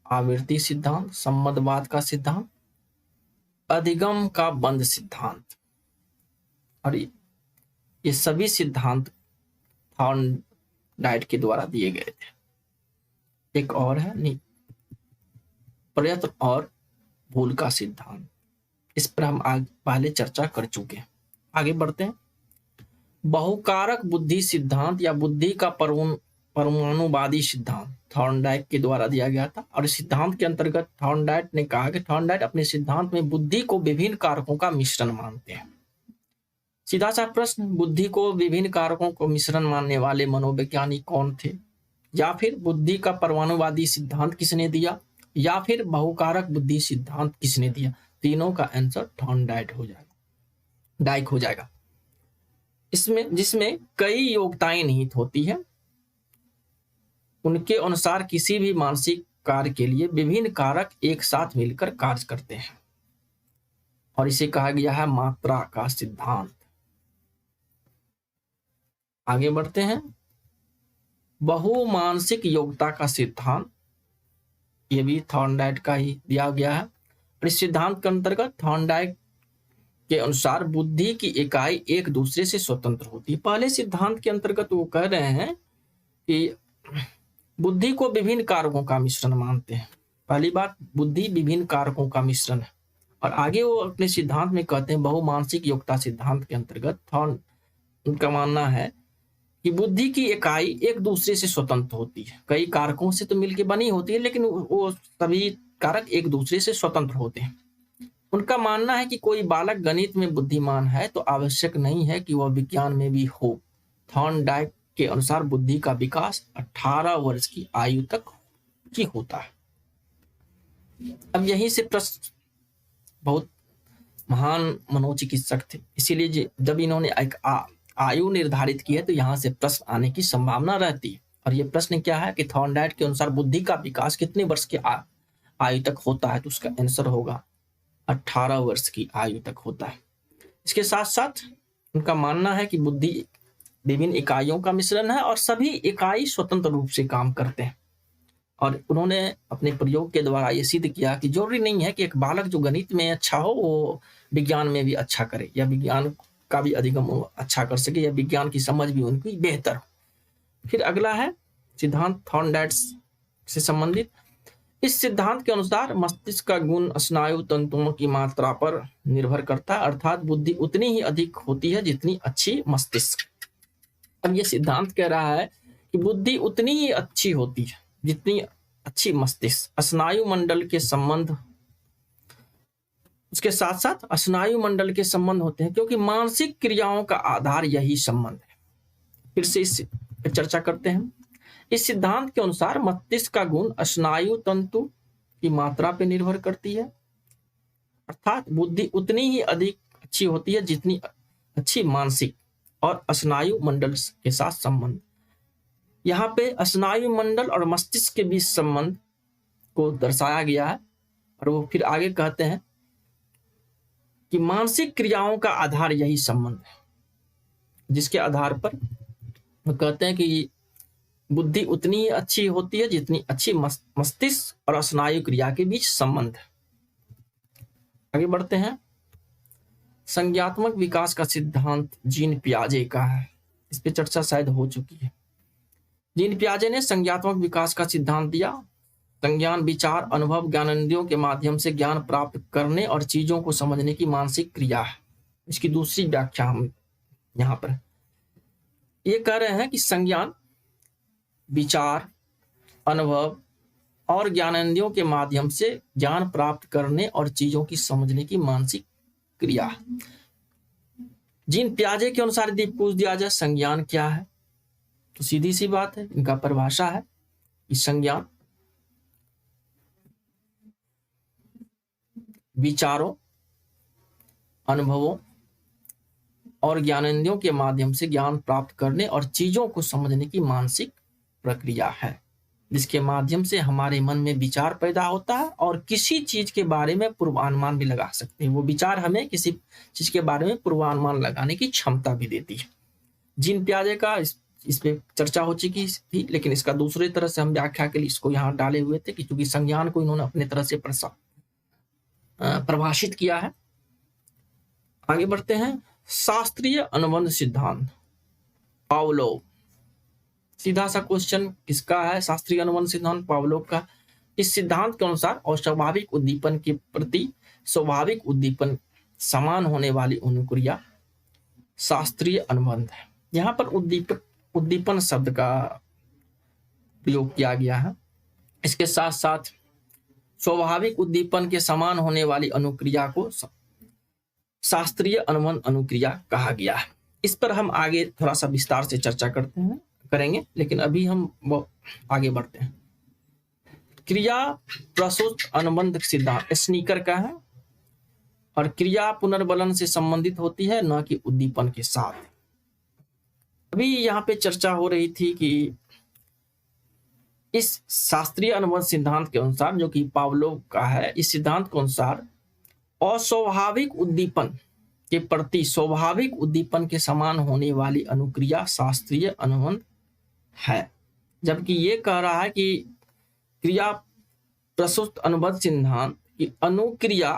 [SPEAKER 1] आवृत्ति सिद्धांत, संबंधवाद का सिद्धांत, अधिगम का बंध सिद्धांत, और ये सभी सिद्धांत थॉर्नडाइक के द्वारा दिए गए थे। एक और है प्रयत्न और भूल का सिद्धांत, इस पर हम पहले चर्चा कर चुके हैं। आगे बढ़ते हैं। बहुकारक बुद्धि सिद्धांत या बुद्धि का परमाणुवादी सिद्धांत थॉर्नडाइक के द्वारा दिया गया था, और इस सिद्धांत के अंतर्गत थॉर्नडाइक ने कहा कि थॉर्नडाइक अपने सिद्धांत में बुद्धि को विभिन्न कारकों का मिश्रण मानते हैं। सीधा सा प्रश्न, बुद्धि को विभिन्न कारकों को मिश्रण मानने वाले मनोवैज्ञानिक कौन थे? या फिर बुद्धि का परमाणुवादी सिद्धांत किसने दिया, या फिर बहुकारक बुद्धि सिद्धांत किसने दिया? तीनों का आंसर थॉर्नडाइक हो जाएगा। इसमें जिसमें कई योग्यताएं निहित होती है। उनके अनुसार किसी भी मानसिक कार्य के लिए विभिन्न कारक एक साथ मिलकर कार्य करते हैं। और इसे कहा गया है मात्रा का सिद्धांत। आगे बढ़ते हैं। बहुमानसिक योग्यता का सिद्धांत, ये भी थॉर्नडाइक का ही दिया गया है। और इस सिद्धांत के अंतर्गत थॉर्नडाइक के अनुसार बुद्धि की इकाई एक दूसरे से स्वतंत्र होती है। पहले सिद्धांत के अंतर्गत वो कह रहे हैं कि बुद्धि को विभिन्न कारकों का मिश्रण मानते हैं। पहली बात, बुद्धि विभिन्न कारकों का मिश्रण है। और आगे वो अपने सिद्धांत में कहते हैं, बहुमानसिक योग्यता सिद्धांत के अंतर्गत उनका मानना है कि बुद्धि की इकाई एक दूसरे से स्वतंत्र होती है। कई कारकों से तो मिलकर बनी होती है, लेकिन वो सभी कारक एक दूसरे से स्वतंत्र होते हैं। उनका मानना है कि कोई बालक गणित में बुद्धिमान है तो आवश्यक नहीं है कि वह विज्ञान में भी हो। थॉर्नडाइक के अनुसार बुद्धि का विकास 18 वर्ष की आयु तक ही होता है। अब यहीं से प्रश्न, बहुत महान मनोचिकित्सक थे, इसीलिए जब इन्होंने एक आयु निर्धारित की है तो यहाँ से प्रश्न आने की संभावना रहती है। और ये प्रश्न क्या है कि थॉर्नडाइक के अनुसार बुद्धि का विकास कितने वर्ष की आयु तक होता है, तो उसका आंसर होगा 18 वर्ष की आयु तक होता है। इसके साथ साथ उनका मानना है कि बुद्धि विभिन्न इकाइयों का मिश्रण है और सभी इकाई स्वतंत्र रूप से काम करते हैं। और उन्होंने अपने प्रयोग के द्वारा ये सिद्ध किया कि जरूरी नहीं है कि एक बालक जो गणित में अच्छा हो वो विज्ञान में भी अच्छा करे, या विज्ञान का भी अधिगम अच्छा कर सके, या विज्ञान की समझ भी उनकी बेहतर हो। फिर अगला है सिद्धांत थॉर्नडाइक से संबंधित। इस सिद्धांत के अनुसार मस्तिष्क का गुण स्नायु तंतुओं की मात्रा पर निर्भर करता है, अर्थात बुद्धि उतनी ही अधिक होती है जितनी अच्छी मस्तिष्क। अब ये सिद्धांत कह रहा है कि बुद्धि उतनी ही अच्छी होती है जितनी अच्छी मस्तिष्क। स्नायु मंडल के संबंध, उसके साथ साथ स्नायु मंडल के संबंध होते हैं, क्योंकि मानसिक क्रियाओं का आधार यही संबंध है। फिर से इस चर्चा करते हैं। इस सिद्धांत के अनुसार मस्तिष्क का गुण स्नायु तंतु की मात्रा पर निर्भर करती है, अर्थात बुद्धि उतनी ही अधिक अच्छी होती है जितनी अच्छी मानसिक और स्नायु मंडल के साथ संबंध। यहाँ पे स्नायु मंडल और मस्तिष्क के बीच संबंध को दर्शाया गया है। और वो फिर आगे कहते हैं कि मानसिक क्रियाओं का आधार यही संबंध है, जिसके आधार पर वो कहते हैं कि बुद्धि उतनी ही अच्छी होती है जितनी अच्छी मस्तिष्क और स्नायु क्रिया के बीच संबंध है। आगे बढ़ते हैं। संज्ञात्मक विकास का सिद्धांत जीन पियाजे का है। इस पे चर्चा शायद हो चुकी है। जीन पियाजे ने संज्ञात्मक विकास का सिद्धांत दिया। संज्ञान विचार अनुभव ज्ञानेंद्रियों के माध्यम से ज्ञान प्राप्त करने और चीजों को समझने की मानसिक क्रिया है। इसकी दूसरी व्याख्या हम यहाँ पर ये कह रहे हैं कि संज्ञान विचार अनुभव और ज्ञानेंद्रियों के माध्यम से ज्ञान प्राप्त करने और चीजों की समझने की मानसिक क्रिया। जीन पियाजे के अनुसार यदि पूछ दिया जाए संज्ञान क्या है, तो सीधी सी बात है, इनका परिभाषा है कि संज्ञान विचारों अनुभवों और ज्ञानेंद्रियों के माध्यम से ज्ञान प्राप्त करने और चीजों को समझने की मानसिक प्रक्रिया है, जिसके माध्यम से हमारे मन में विचार पैदा होता है और किसी चीज के बारे में पूर्वानुमान भी लगा सकते हैं। वो विचार हमें किसी चीज के बारे में पूर्वानुमान लगाने की क्षमता भी देती है। जीन पियाजे का इस पे चर्चा हो चुकी थी, लेकिन इसका दूसरी तरह से हम व्याख्या के लिए इसको यहाँ डाले हुए थे कि चूंकि संज्ञान को इन्होंने अपने तरह से परिभाषित किया है। आगे बढ़ते हैं। शास्त्रीय अनुबंध सिद्धांत, पावलोव। सीधा सा क्वेश्चन किसका है? शास्त्रीय अनुबंध सिद्धांत पावलोव का। इस सिद्धांत के अनुसार अस्वाभाविक उद्दीपन के प्रति स्वाभाविक उद्दीपन समान होने वाली अनुक्रिया शास्त्रीय अनुबंध है। यहाँ पर उद्दीपन शब्द का प्रयोग किया गया है। इसके साथ साथ स्वाभाविक उद्दीपन के समान होने वाली अनुक्रिया को शास्त्रीय अनुबंध अनुक्रिया कहा गया है। इस पर हम आगे थोड़ा सा विस्तार से चर्चा करेंगे, लेकिन अभी हम वो आगे बढ़ते हैं। क्रिया प्रसूत अनुबंध सिद्धांत स्नीकर का है और क्रिया पुनर्बलन से संबंधित होती है, न कि उद्दीपन के साथ। अभी यहाँ पे चर्चा हो रही थी कि इस शास्त्रीय अनुबंध सिद्धांत के अनुसार, जो कि पावलोव का है, इस सिद्धांत के अनुसार अस्वाभाविक उद्दीपन के प्रति स्वाभाविक उद्दीपन के समान होने वाली अनुक्रिया शास्त्रीय अनुबंध है। जबकि ये कह रहा है कि क्रिया प्रस्तुत अनुबंध सिद्धांत की अनुक्रिया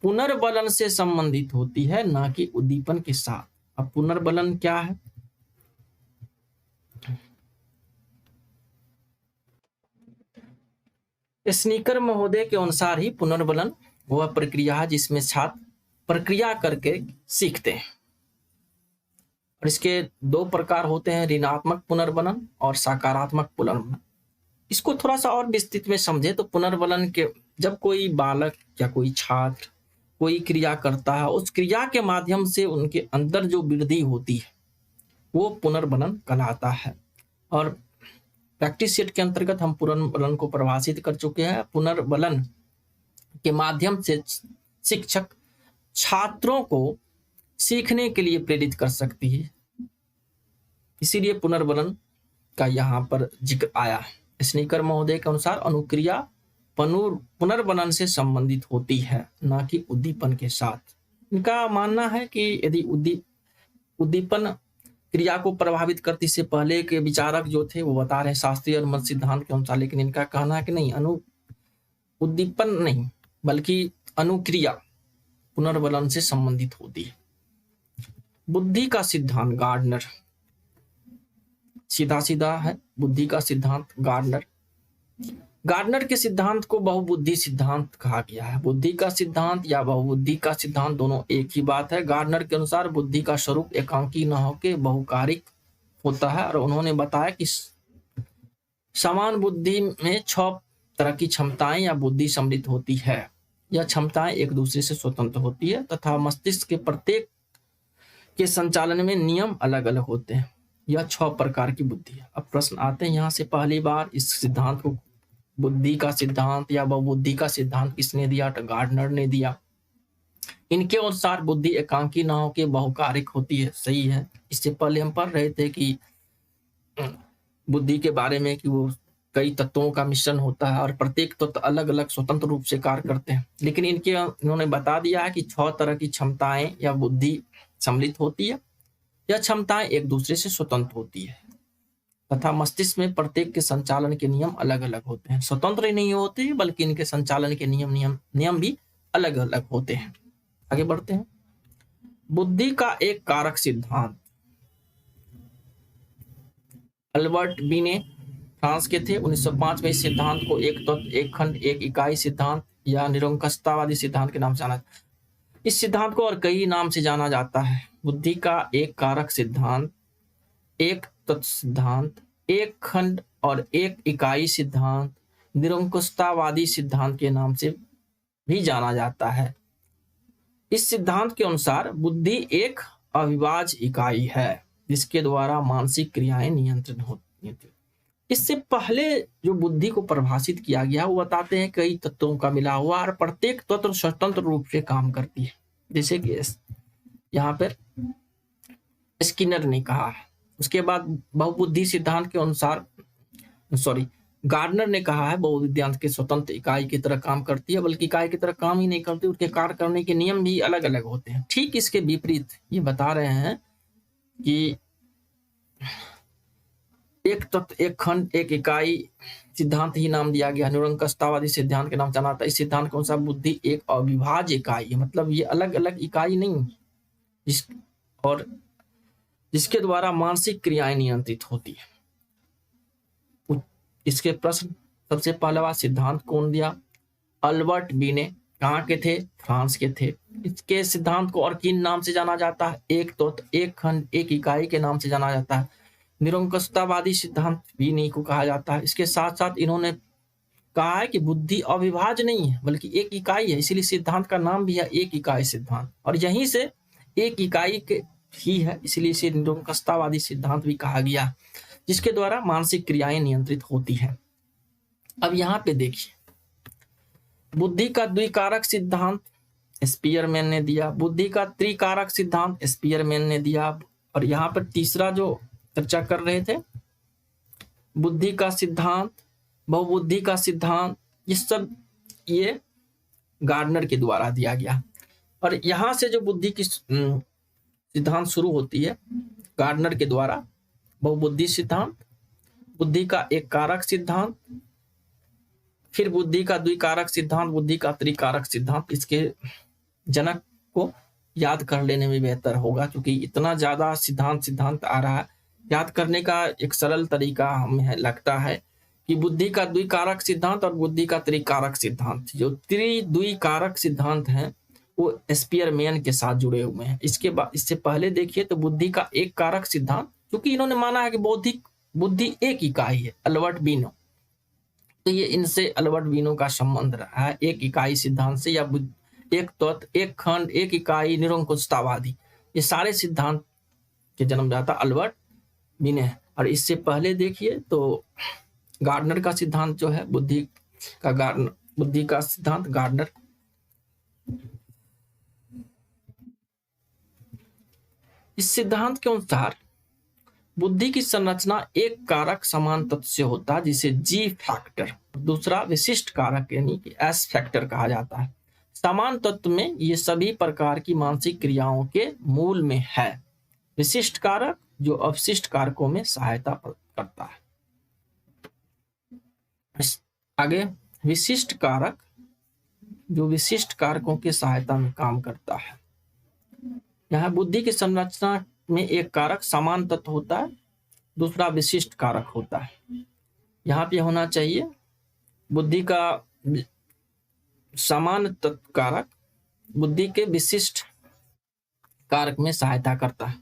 [SPEAKER 1] पुनर्बलन से संबंधित होती है, ना कि उद्दीपन के साथ। अब पुनर्बलन क्या है? स्नीकर महोदय के अनुसार ही पुनर्बलन वह प्रक्रिया है जिसमें छात्र प्रक्रिया करके सीखते हैं, और इसके दो प्रकार होते हैं, ऋणात्मक पुनर्बलन और सकारात्मक पुनर्बलन। इसको थोड़ा सा और विस्तृत में समझे तो पुनर्बलन के जब कोई बालक या कोई छात्र कोई क्रिया करता है, उस क्रिया के माध्यम से उनके अंदर जो वृद्धि होती है वो पुनर्बलन कहलाता है। और प्रैक्टिस सेट के अंतर्गत हम पुनर्बलन को परिभाषित कर चुके हैं। पुनर्बलन के माध्यम से शिक्षक छात्रों को सीखने के लिए प्रेरित कर सकती है, इसीलिए पुनर्बलन का यहाँ पर जिक्र आया है। स्नीकर महोदय के अनुसार अनुक्रिया पुनर्बलन से संबंधित होती है, ना कि उद्दीपन के साथ। इनका मानना है कि यदि उद्दीपन क्रिया को प्रभावित करती से पहले के विचारक जो थे वो बता रहे शास्त्रीय अनुबंध सिद्धांत के अनुसार, लेकिन इनका कहना है कि नहीं, उद्दीपन नहीं बल्कि अनुक्रिया पुनर्बलन से संबंधित होती है। बुद्धि का सिद्धांत गार्डनर, सीधा सीधा है बुद्धि का सिद्धांत गार्डनर के सिद्धांत को बहुबुद्धि सिद्धांत कहा गया है। बुद्धि का सिद्धांत या बहुबुद्धि का सिद्धांत दोनों एक ही बात है। गार्डनर के अनुसार बुद्धि का स्वरूप एकांकी न होकर बहुकारिक होता है, और उन्होंने बताया कि समान बुद्धि में 6 तरह की क्षमताएं या बुद्धि सम्मिलित होती है। यह क्षमताएं एक दूसरे से स्वतंत्र होती है तथा मस्तिष्क के प्रत्येक के संचालन में नियम अलग अलग होते हैं। यह 6 प्रकार की बुद्धि है। अब प्रश्न आते हैं यहाँ से, पहली बार इस सिद्धांत को बुद्धि का सिद्धांत या बहुबुद्धि का सिद्धांत किसने दिया? तो गार्डनर ने दिया। इनके अनुसार बुद्धि एकांकी न होकर बहुकारिक होती है, सही है। इससे पहले हम पढ़ रहे थे कि बुद्धि के बारे में कि वो कई तत्वों का मिश्रण होता है और प्रत्येक तत्व अलग अलग स्वतंत्र रूप से कार्य करते हैं, लेकिन इन्होंने बता दिया है कि 6 तरह की क्षमताएं या बुद्धि सम्मिलित होती है। यह क्षमताएं एक दूसरे से स्वतंत्र होती है तथा मस्तिष्क में प्रत्येक के संचालन के नियम अलग अलग होते हैं। स्वतंत्र ही नहीं होते बल्कि इनके संचालन के नियम भी अलग अलग होते हैं। आगे बढ़ते हैं। बुद्धि का एक कारक सिद्धांत, अल्बर्ट बीने फ्रांस के थे, 1905 में इस सिद्धांत को एक तत्व एक खंड एक इकाई सिद्धांत या निरंकुशतावादी सिद्धांत के नाम से जाना जाता है। इस सिद्धांत को और कई नाम से जाना जाता है। बुद्धि का एक कारक सिद्धांत, एक तत्व सिद्धांत, एक खंड और एक इकाई सिद्धांत, निरंकुशतावादी सिद्धांत के नाम से भी जाना जाता है। इस सिद्धांत के अनुसार बुद्धि एक अविभाज्य इकाई है जिसके द्वारा मानसिक क्रियाएं नियंत्रित होती हैं। इससे पहले जो बुद्धि को परिभाषित किया गया वो बताते हैं कई तत्वों का मिला हुआ और प्रत्येक तत्व स्वतंत्र रूप से काम करती है। जैसे कि यहाँ पर स्किनर ने कहा है। उसके बाद बहुबुद्धि सिद्धांत के अनुसार गार्डनर ने कहा है बहुविद्यांत के स्वतंत्र इकाई की तरह काम करती है, बल्कि इकाई की तरह काम ही नहीं करती, उसके कार्य करने के नियम भी अलग अलग होते हैं। ठीक इसके विपरीत ये बता रहे हैं कि एक तत्व एक खंड एक इकाई सिद्धांत ही नाम दिया गया। निरंकुशतावादी सिद्धांत के नाम जाना था। इस सिद्धांत के अनुसार बुद्धि एक अविभाज्य इकाई है, मतलब ये अलग अलग इकाई नहीं और जिसके द्वारा मानसिक क्रियाएं नियंत्रित होती है। इसके प्रश्न, सबसे पहला सिद्धांत कौन दिया? अल्बर्ट बीने। कहाँ के थे? फ्रांस के थे। इसके सिद्धांत को और किन नाम से जाना जाता है? एक तत्व एक खंड एक इकाई के नाम से जाना जाता है। निरंकुशतावादी सिद्धांत भी इन्हीं को कहा जाता है। इसके साथ साथ इन्होंने कहा है कि बुद्धि अविभाज्य नहीं है बल्कि एक इकाई है, इसीलिए सिद्धांत का नाम भी है एक इकाई सिद्धांत, और यहीं से एक इकाई के ही है, इसलिए इसे निरंकुशतावादी सिद्धांत भी कहा गया, जिसके द्वारा मानसिक क्रियाएं नियंत्रित होती हैं। अब यहाँ पे देखिए, बुद्धि का द्विकारक सिद्धांत स्पीयरमैन ने दिया, बुद्धि का त्रिकारक सिद्धांत स्पीयरमैन ने दिया, और यहाँ पर तीसरा जो चर्चा कर रहे थे बुद्धि का सिद्धांत, बहुबुद्धि का सिद्धांत, ये सब ये गार्डनर के द्वारा दिया गया। और यहाँ से जो बुद्धि की सिद्धांत शुरू होती है गार्डनर के द्वारा, बहुबुद्धि सिद्धांत, बुद्धि का एक कारक सिद्धांत, फिर बुद्धि का द्विकारक सिद्धांत, बुद्धि का त्रिकारक सिद्धांत। इसके जनक को याद कर लेने में बेहतर होगा, क्योंकि इतना ज्यादा सिद्धांत आ रहा है। याद करने का एक सरल तरीका हमें लगता है कि बुद्धि का द्विकारक सिद्धांत और बुद्धि का त्रिकारक सिद्धांत, जो द्विकारक सिद्धांत हैं वो स्पीयरमैन के साथ जुड़े हुए हैं। इससे पहले देखिए तो बुद्धि का एक कारक सिद्धांत, क्योंकि इन्होंने माना है कि बौद्धिक बुद्धि एक इकाई है, अल्बर्ट बीनो, तो ये इनसे अल्बर्ट बीनो का संबंध रहा है एक इकाई सिद्धांत से, या एक तत्व, एक खंड, एक इकाई, निरंकुशतावादी, ये सारे सिद्धांत के जन्मदाता अल्बर्ट बीनो है। और इससे पहले देखिए तो गार्डनर का सिद्धांत जो है बुद्धि का सिद्धांत गार्डनर, इस सिद्धांत के अनुसार बुद्धि की संरचना एक कारक समान तत्व से होता है जिसे जी फैक्टर, दूसरा विशिष्ट कारक यानी कि एस फैक्टर कहा जाता है। समान तत्व में ये सभी प्रकार की मानसिक क्रियाओं के मूल में है। विशिष्ट कारक जो अवशिष्ट कारकों में सहायता करता है। आगे विशिष्ट कारक जो विशिष्ट कारकों की सहायता में काम करता है। यहाँ बुद्धि की संरचना में एक कारक समान तत्व होता है, दूसरा विशिष्ट कारक होता है। यहाँ पे होना चाहिए बुद्धि का समान तत्व कारक बुद्धि के विशिष्ट कारक में सहायता करता है।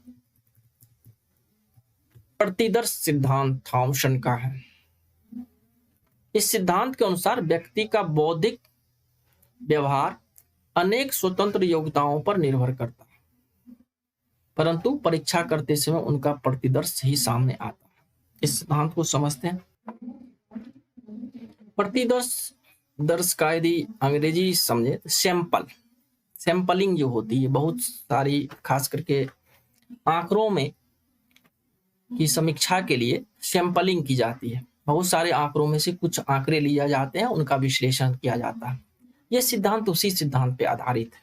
[SPEAKER 1] प्रतिदर्श सिद्धांत थॉमसन का है। इस सिद्धांत के अनुसार व्यक्ति का बौद्धिक व्यवहार अनेक स्वतंत्र योग्यताओं पर निर्भर करता है, परंतु परीक्षा करते समय उनका प्रतिदर्श ही सामने आता है। इस सिद्धांत को समझते हैं। प्रतिदर्श का यदि अंग्रेजी समझे तो सैंपलिंग जो होती है, बहुत सारी खास करके आंकड़ों में की समीक्षा के लिए सैंपलिंग की जाती है। बहुत सारे आंकड़ों में से कुछ आंकड़े लिए जाते हैं, उनका विश्लेषण किया जाता है। यह सिद्धांत उसी सिद्धांत पे आधारित है।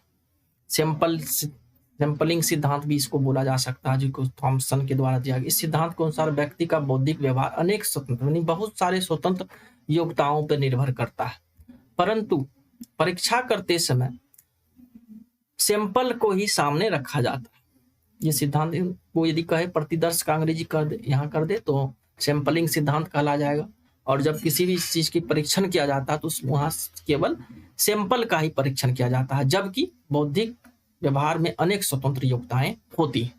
[SPEAKER 1] सैंपलिंग सिद्धांत भी इसको बोला जा सकता है, जो थॉमसन के द्वारा दिया गया। इस सिद्धांत के अनुसार व्यक्ति का बौद्धिक व्यवहार अनेक स्वतंत्र यानी बहुत सारे स्वतंत्र योग्यताओं पर निर्भर करता है, परंतु परीक्षा करते समय सैंपल को ही सामने रखा जाता है। ये सिद्धांत को यदि कहे प्रतिदर्श का अंग्रेजी कर दे, यहाँ कर दे तो सैंपलिंग सिद्धांत कहला जाएगा। और जब किसी भी चीज की परीक्षण किया जाता है तो वहां केवल सैंपल का ही परीक्षण किया जाता है, जबकि बौद्धिक व्यवहार में अनेक स्वतंत्र योग्यताएं होती हैं।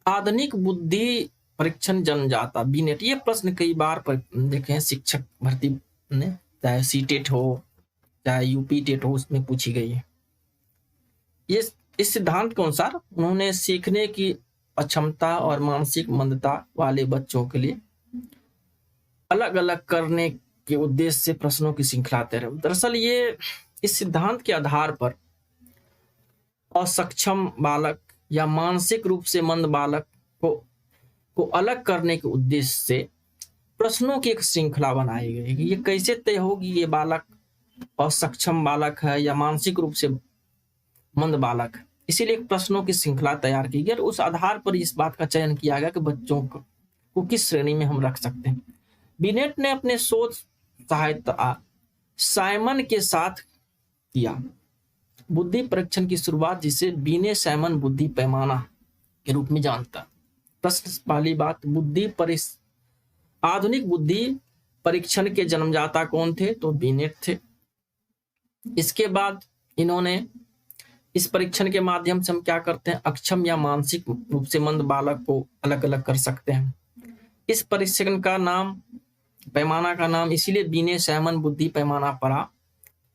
[SPEAKER 1] आधुनिक बुद्धि परीक्षण जन्मजाता बीनेट, ये प्रश्न कई बार देखे हैं शिक्षक भर्ती ने, चाहे सीटेट हो चाहे यूपी टेट हो, उसमें पूछी गई है। ये इस सिद्धांत के अनुसार उन्होंने सीखने की अक्षमता और मानसिक मंदता वाले बच्चों के लिए अलग अलग करने के उद्देश्य से प्रश्नों की श्रृंखला तैयार। दरअसल ये इस सिद्धांत के आधार पर असक्षम बालक या मानसिक रूप से मंद बालक को अलग करने के उद्देश्य से प्रश्नों की एक श्रृंखला बनाई गई है। ये कैसे तय होगी ये बालक असक्षम बालक है या मानसिक रूप से मंद बालक, इसीलिए प्रश्नों की श्रृंखला तैयार की गई और उस आधार पर इस बात का चयन किया गया कि बच्चों को किस श्रेणी में हम रख सकते हैं। बिनेट ने अपने शोध सहायता साइमन के साथ किया बुद्धि परीक्षण की शुरुआत, जिसे बीने साइमन बुद्धि पैमाना के रूप में जानता। प्रश्न पहली बात, आधुनिक बुद्धि परीक्षण के जन्मदाता कौन थे? तो बिनेट थे। इसके बाद इन्होंने इस परीक्षण के माध्यम से हम क्या करते हैं, अक्षम या मानसिक रूप से मंद बालक को अलग अलग कर सकते हैं। इस परीक्षण का नाम, पैमाना का नाम इसीलिए बीने साइमन बुद्धि पैमाना पड़ा,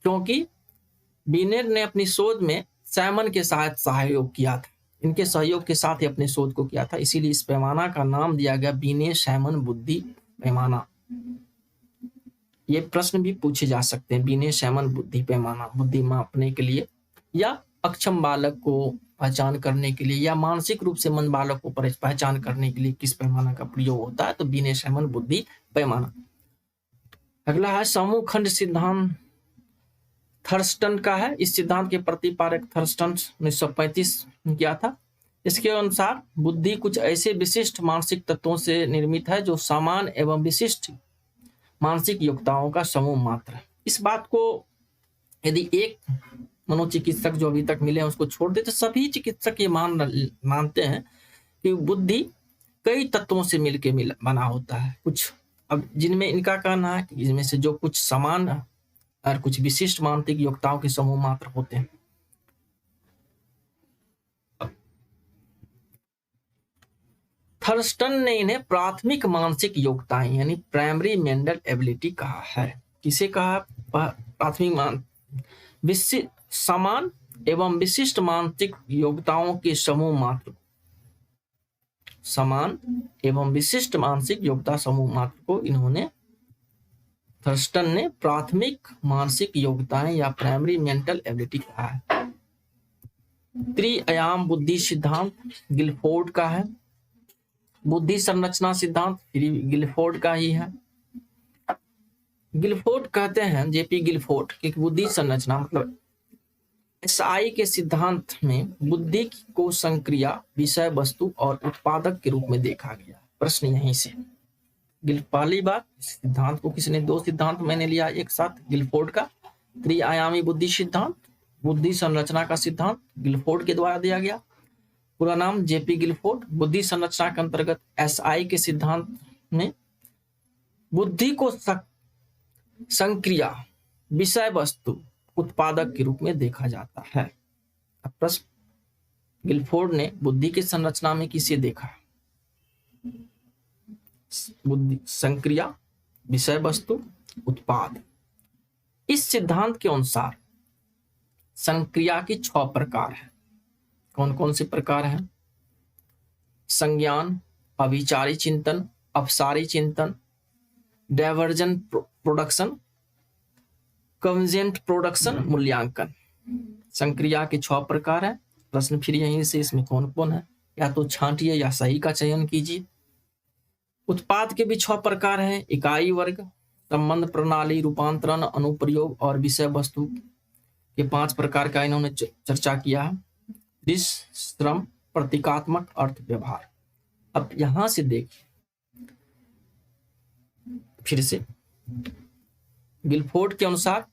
[SPEAKER 1] क्योंकि बिनेट ने अपनी शोध में साइमन के साथ सहयोग किया था। इनके सहयोग के साथ ही अपने शोध को किया था, इसीलिए इस पैमाना का नाम दिया गया बीने साइमन बुद्धि पैमाना। ये प्रश्न भी पूछे जा सकते हैं, बीने साइमन बुद्धि पैमाना बुद्धि मापने के लिए या अक्षम बालक को पहचान करने के लिए या मानसिक रूप से मंद बालक को पहचान करने के लिए किस पैमाना का प्रयोग होता है? तो बीने साइमन बुद्धि पैमाना। अगला है समूह खंड सिद्धांत, थर्स्टन का है। इस सिद्धांत के प्रतिपादक थर्स्टन 1935 में किया था। इसके अनुसार बुद्धि कुछ ऐसे विशिष्ट मानसिक तत्वों से निर्मित है जो समान एवं विशिष्ट मानसिक योग्यताओं का समूह मात्र है। इस बात को यदि एक मनोचिकित्सक जो अभी तक मिले हैं उसको छोड़ दे तो सभी चिकित्सक ये मानते हैं कि बुद्धि कई तत्वों से मिलके बना होता है। कुछ अब जिनमें इनका कहना है कि इनमें से जो कुछ समान और कुछ विशिष्ट मानसिक योग्यताओं के समूह मात्र होते हैं। थर्स्टन ने इन्हें प्राथमिक मानसिक योग्यताएं यानी प्राइमरी मेंटल एबिलिटी कहा है। किसे कहा? प्राथमिक समान एवं विशिष्ट मानसिक योग्यताओं के समूह मात्र, समान एवं विशिष्ट मानसिक योग्यता समूह मात्र को इन्होंने थर्स्टन ने प्राथमिक मानसिक योग्यताएं या प्राइमरी मेंटल एबिलिटी कहा है। त्रिआयाम बुद्धि सिद्धांत गिलफोर्ड का है। बुद्धि संरचना सिद्धांत फिर गिलफोर्ड का ही है। गिलफोर्ड कहते हैं, जेपी गिलफोर्ड, कि बुद्धि संरचना मतलब एसआई के सिद्धांत में बुद्धि को संक्रिया, विषय वस्तु और उत्पादक के रूप में देखा गया। प्रश्न यहीं से पहली बात, सिद्धांत को किसने, दो सिद्धांत मैंने लिया एक साथ, गिलफोर्ड का त्रिआयामी बुद्धि सिद्धांत, बुद्धि संरचना का सिद्धांत गिलफोर्ड के द्वारा दिया गया। पूरा नाम जेपी गिलफोर्ड। बुद्धि संरचना के अंतर्गत एसआई के सिद्धांत में बुद्धि को संक्रिया, विषय वस्तु, उत्पादक के रूप में देखा जाता है। अब प्रश्न, गिलफोर्ड ने बुद्धि की संरचना में किसे देखा? बुद्धि संक्रिया, विषय वस्तु, उत्पाद। इस सिद्धांत के अनुसार संक्रिया की 6 प्रकार है। कौन कौन से प्रकार हैं? संज्ञान, अभिचारी चिंतन, अपसारी चिंतन, डाइवर्जन प्रोडक्शन, कन्वर्जेंट प्रोडक्शन, मूल्यांकन। संक्रिया के 6 प्रकार है। प्रश्न फिर यहीं से, इसमें कौन कौन है? या तो छांटिए या सही का चयन कीजिए। उत्पाद के भी 6 प्रकार हैं। इकाई वर्ग, संबंध प्रणाली, रूपांतरण, अनुप्रयोग और विषय वस्तु के 5 प्रकार का इन्होंने चर्चा किया है। दृश्य, श्रम, प्रतीकात्मक, अर्थ, व्यवहार। अब यहां से देखिए फिर से, गिलफोर्ड के अनुसार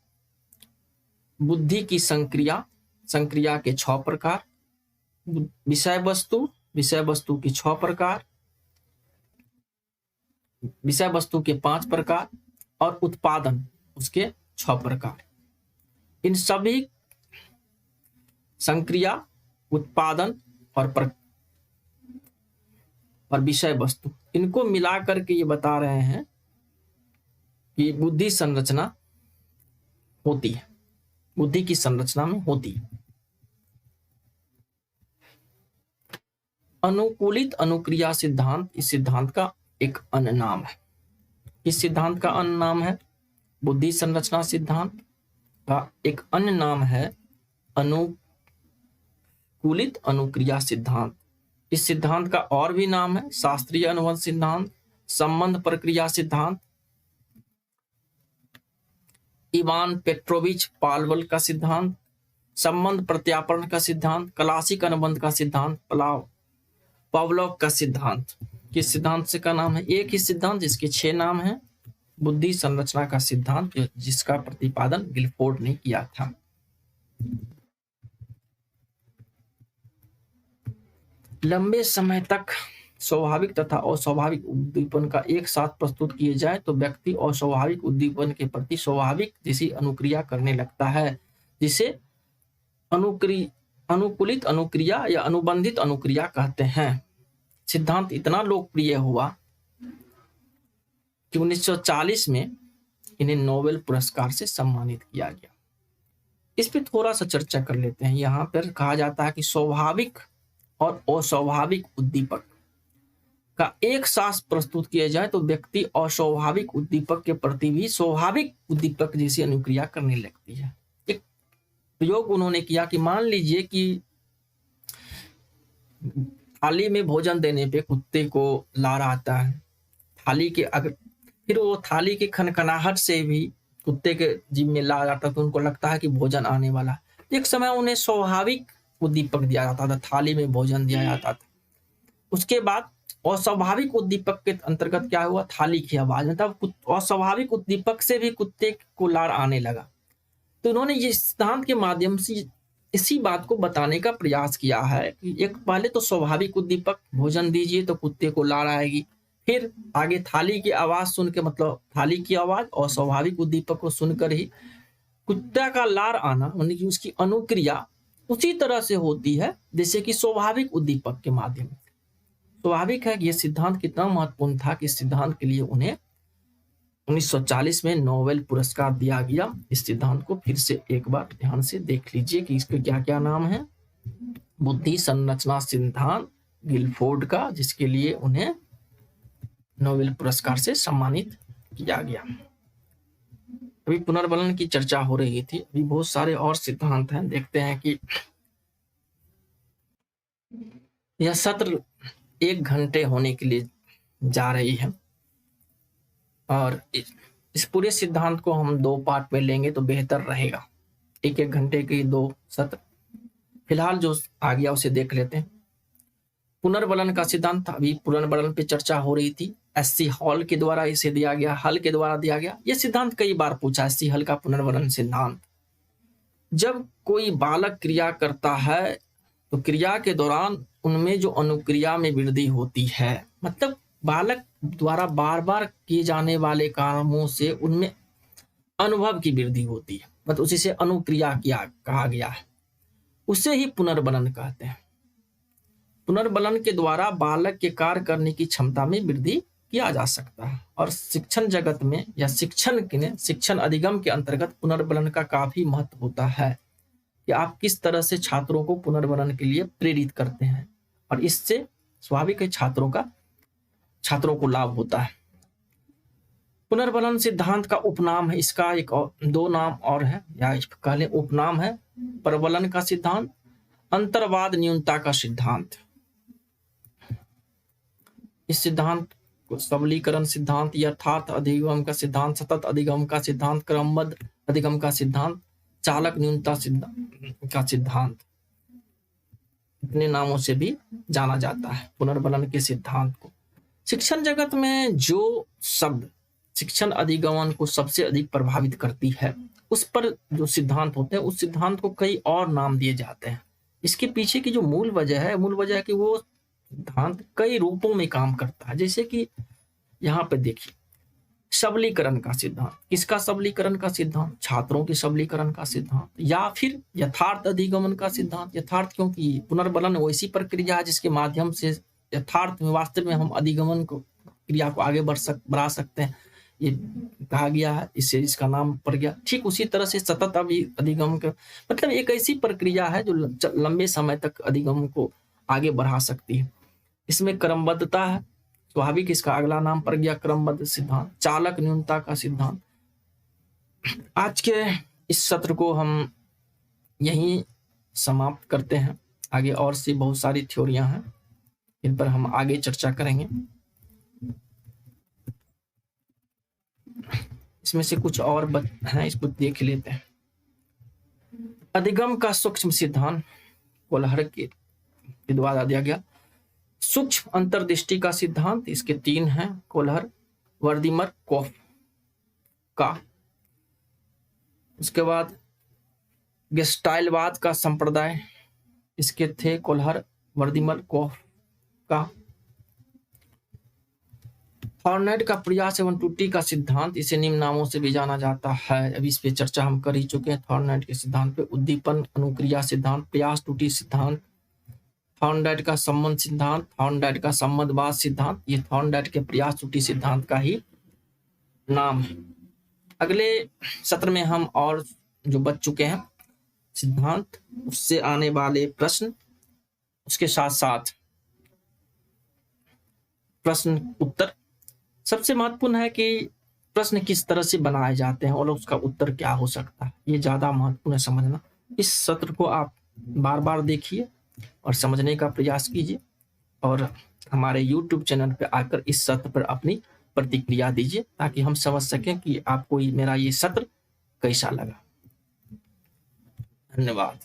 [SPEAKER 1] बुद्धि की संक्रिया, संक्रिया के 6 प्रकार, विषय वस्तु की 6 प्रकार, विषय वस्तु के 5 प्रकार और उत्पादन उसके 6 प्रकार। इन सभी संक्रिया, उत्पादन और विषय वस्तु, इनको मिला करके ये बता रहे हैं कि बुद्धि संरचना होती है, बुद्धि की संरचना में होती है। अनुकूलित अनुक्रिया सिद्धांत इस सिद्धांत का एक अन्य नाम है। इस सिद्धांत का अन्य नाम है बुद्धि संरचना सिद्धांत का एक अन्य नाम है अनुकूलित अनुक्रिया सिद्धांत। इस सिद्धांत का और भी नाम है शास्त्रीय अनुबंध सिद्धांत, संबंध प्रक्रिया सिद्धांत, इवान पेट्रोविच पावलोव का सिद्धांत, संबंध प्रत्यापन का सिद्धांत, क्लासिक अनुबंध का सिद्धांत, पावलोव का सिद्धांत। किस सिद्धांत से का नाम है? एक ही सिद्धांत जिसके 6 नाम हैं, बुद्धि संरचना का सिद्धांत, जिसका प्रतिपादन गिलफोर्ड ने किया था। लंबे समय तक स्वाभाविक तथा अस्वाभाविक उद्दीपन का एक साथ प्रस्तुत किए जाए तो व्यक्ति अस्वाभाविक उद्दीपन के प्रति स्वाभाविक जैसी अनुक्रिया करने लगता है, जिसे अनुकूलित अनुक्रिया या अनुबंधित अनुक्रिया कहते हैं। सिद्धांत इतना लोकप्रिय हुआ कि 1940 में इन्हें नोबेल पुरस्कार से सम्मानित किया गया। इस पे थोड़ा सा चर्चा कर लेते हैं। यहाँ पर कहा जाता है कि स्वाभाविक और अस्वाभाविक उद्दीपक का एक साथ प्रस्तुत किया जाए तो व्यक्ति अस्वाभाविक उद्दीपक के प्रति भी स्वाभाविक उद्दीपक जैसी अनुक्रिया करने लगती है। एक प्रयोग उन्होंने किया कि मान लीजिए कि थाली में भोजन देने पे कुत्ते को लार आता है। थाली के अगर फिर वो थाली की खनखनाहट से भी कुत्ते के जीभ में ला जाता, तो उनको लगता है कि भोजन आने वाला है। एक समय उन्हें स्वाभाविक उद्दीपक दिया जाता था, थाली में भोजन दिया जाता था। उसके बाद अस्वाभाविक उद्दीपक के अंतर्गत क्या हुआ, थाली की आवाज, मतलब अस्वाभाविक उद्दीपक से भी कुत्ते को लार आने लगा। तो उन्होंने ये सिद्धांत के माध्यम से इसी बात को बताने का प्रयास किया है कि एक पहले तो स्वाभाविक उद्दीपक भोजन दीजिए तो कुत्ते को लार आएगी, फिर आगे थाली की आवाज सुन के, मतलब थाली की आवाज और स्वाभाविक उद्दीपक को सुनकर ही कुत्ता का लार आना, यानी कि उसकी अनुक्रिया उसी तरह से होती है जैसे कि स्वाभाविक उद्दीपक के माध्यम से। स्वाभाविक है कि यह सिद्धांत कितना महत्वपूर्ण था कि इस सिद्धांत के लिए उन्हें 1940 में नोबेल पुरस्कार दिया गया। इस सिद्धांत को फिर से एक बार ध्यान से देख लीजिए कि इसके क्या क्या नाम है। बुद्धि संरचना सिद्धांत गिलफोर्ड का, जिसके लिए उन्हें नोबेल पुरस्कार से सम्मानित किया गया। अभी पुनर्बलन की चर्चा हो रही थी, अभी बहुत सारे और सिद्धांत हैं। देखते हैं कि यह सत्र 1 घंटे होने के लिए जा रही है और इस पूरे सिद्धांत को हम 2 पार्ट में लेंगे तो बेहतर रहेगा। 1-1 घंटे के 2 सत्र। फिलहाल जो आ गया उसे देख लेते हैं। पुनर्बलन का सिद्धांत, अभी पुनर्बलन पे चर्चा हो रही थी। एससी हॉल के द्वारा इसे दिया गया, हल के द्वारा दिया गया। यह सिद्धांत कई बार पूछा, एससी हल का पुनर्बलन सिद्धांत। जब कोई बालक क्रिया करता है तो क्रिया के दौरान उनमें जो अनुक्रिया में वृद्धि होती है, मतलब बालक द्वारा बार बार किए जाने वाले कामों से उनमें अनुभव की वृद्धि होती है, मतलब उसी से अनुक्रिया किया कहा गया है, उसे ही पुनर्बलन कहते हैं। पुनर्बलन के द्वारा बालक के कार्य करने की क्षमता में वृद्धि किया जा सकता है। और शिक्षण जगत में या शिक्षण अधिगम के अंतर्गत पुनर्बलन का काफी महत्व होता है कि आप किस तरह से छात्रों को पुनर्बलन के लिए प्रेरित करते हैं, और इससे स्वाभाविक है छात्रों को लाभ होता है। पुनर्बलन सिद्धांत का उपनाम है, इसका एक 2 नाम और है, या कह लें उपनाम है। प्रबलन का सिद्धांत, अंतर्वाद न्यूनता का सिद्धांत। इस सिद्धांत को सबलीकरण सिद्धांत, यथार्थ अधिगम का सिद्धांत, सतत अधिगम का सिद्धांत, क्रमबद्ध अधिगम का सिद्धांत, चालक न्यूनता का सिद्धांत, इतने नामों से भी जाना जाता है पुनर्बलन के सिद्धांत को। शिक्षण जगत में जो शब्द शिक्षण अधिगमन को सबसे अधिक प्रभावित करती है, उस पर जो सिद्धांत होते हैं, उस सिद्धांत को कई और नाम दिए जाते हैं। इसके पीछे की जो मूल वजह है कि वो सिद्धांत कई रूपों में काम करता है। जैसे कि यहाँ पे देखिए, सबलीकरण का सिद्धांत। किसका सबलीकरण का सिद्धांत? छात्रों के सबलीकरण का सिद्धांत। या फिर यथार्थ अधिगमन का सिद्धांत। यथार्थ क्योंकि पुनर्बलन वैसी प्रक्रिया है जिसके माध्यम से यथार्थ में, वास्तव में हम अधिगमन को, क्रिया को आगे बढ़ा सकते हैं, ये कहा गया है, इससे इसका नाम पड़ गया। ठीक उसी तरह से सतत अधिगम का मतलब एक ऐसी प्रक्रिया है जो लंबे समय तक अधिगम को आगे बढ़ा सकती है। इसमें क्रमबद्धता है, स्वाभाविक इसका अगला नाम पड़ गया क्रमबद्ध सिद्धांत। चालक न्यूनता का सिद्धांत। आज के इस सत्र को हम यहीं समाप्त करते हैं। आगे और सी बहुत सारी थ्योरियां हैं, इन पर हम आगे चर्चा करेंगे। इसमें से कुछ और हैं, इसको देख लेते हैं। अधिगम का सूक्ष्म सिद्धांत कोलहर के द्वारा दिया गया। सूक्ष्म अंतर्दृष्टि का सिद्धांत, इसके 3 हैं, कोलहर, वर्दीमर, कोफ का। उसके बाद गेस्टाइलवाद का संप्रदाय, इसके थे कोलहर, वर्दीमर, कोफ का। थॉर्नेट का प्रयास एवं त्रुटि का सिद्धांत, इसे निम्न नामों से भी जाना जाता है। अभी इस पे चर्चा हम कर ही चुके हैं थॉर्नेट के सिद्धांत पे। उद्दीपन अनुक्रिया सिद्धांत, प्रयास त्रुटि सिद्धांत, थॉर्नडाइट का संबंध सिद्धांत, थॉर्नडाइट का संबंधवाद सिद्धांत, ये थॉर्नडाइट के प्रयास त्रुटि सिद्धांत का ही नाम है। अगले सत्र में हम और जो बच चुके हैं सिद्धांत, उससे आने वाले प्रश्न, उसके साथ साथ प्रश्न उत्तर। सबसे महत्वपूर्ण है कि प्रश्न किस तरह से बनाए जाते हैं और उसका उत्तर क्या हो सकता है, ये ज्यादा महत्वपूर्ण है समझना। इस सत्र को आप बार बार देखिए और समझने का प्रयास कीजिए, और हमारे YouTube चैनल पर आकर इस सत्र पर अपनी प्रतिक्रिया दीजिए ताकि हम समझ सकें कि आपको मेरा ये सत्र कैसा लगा। धन्यवाद।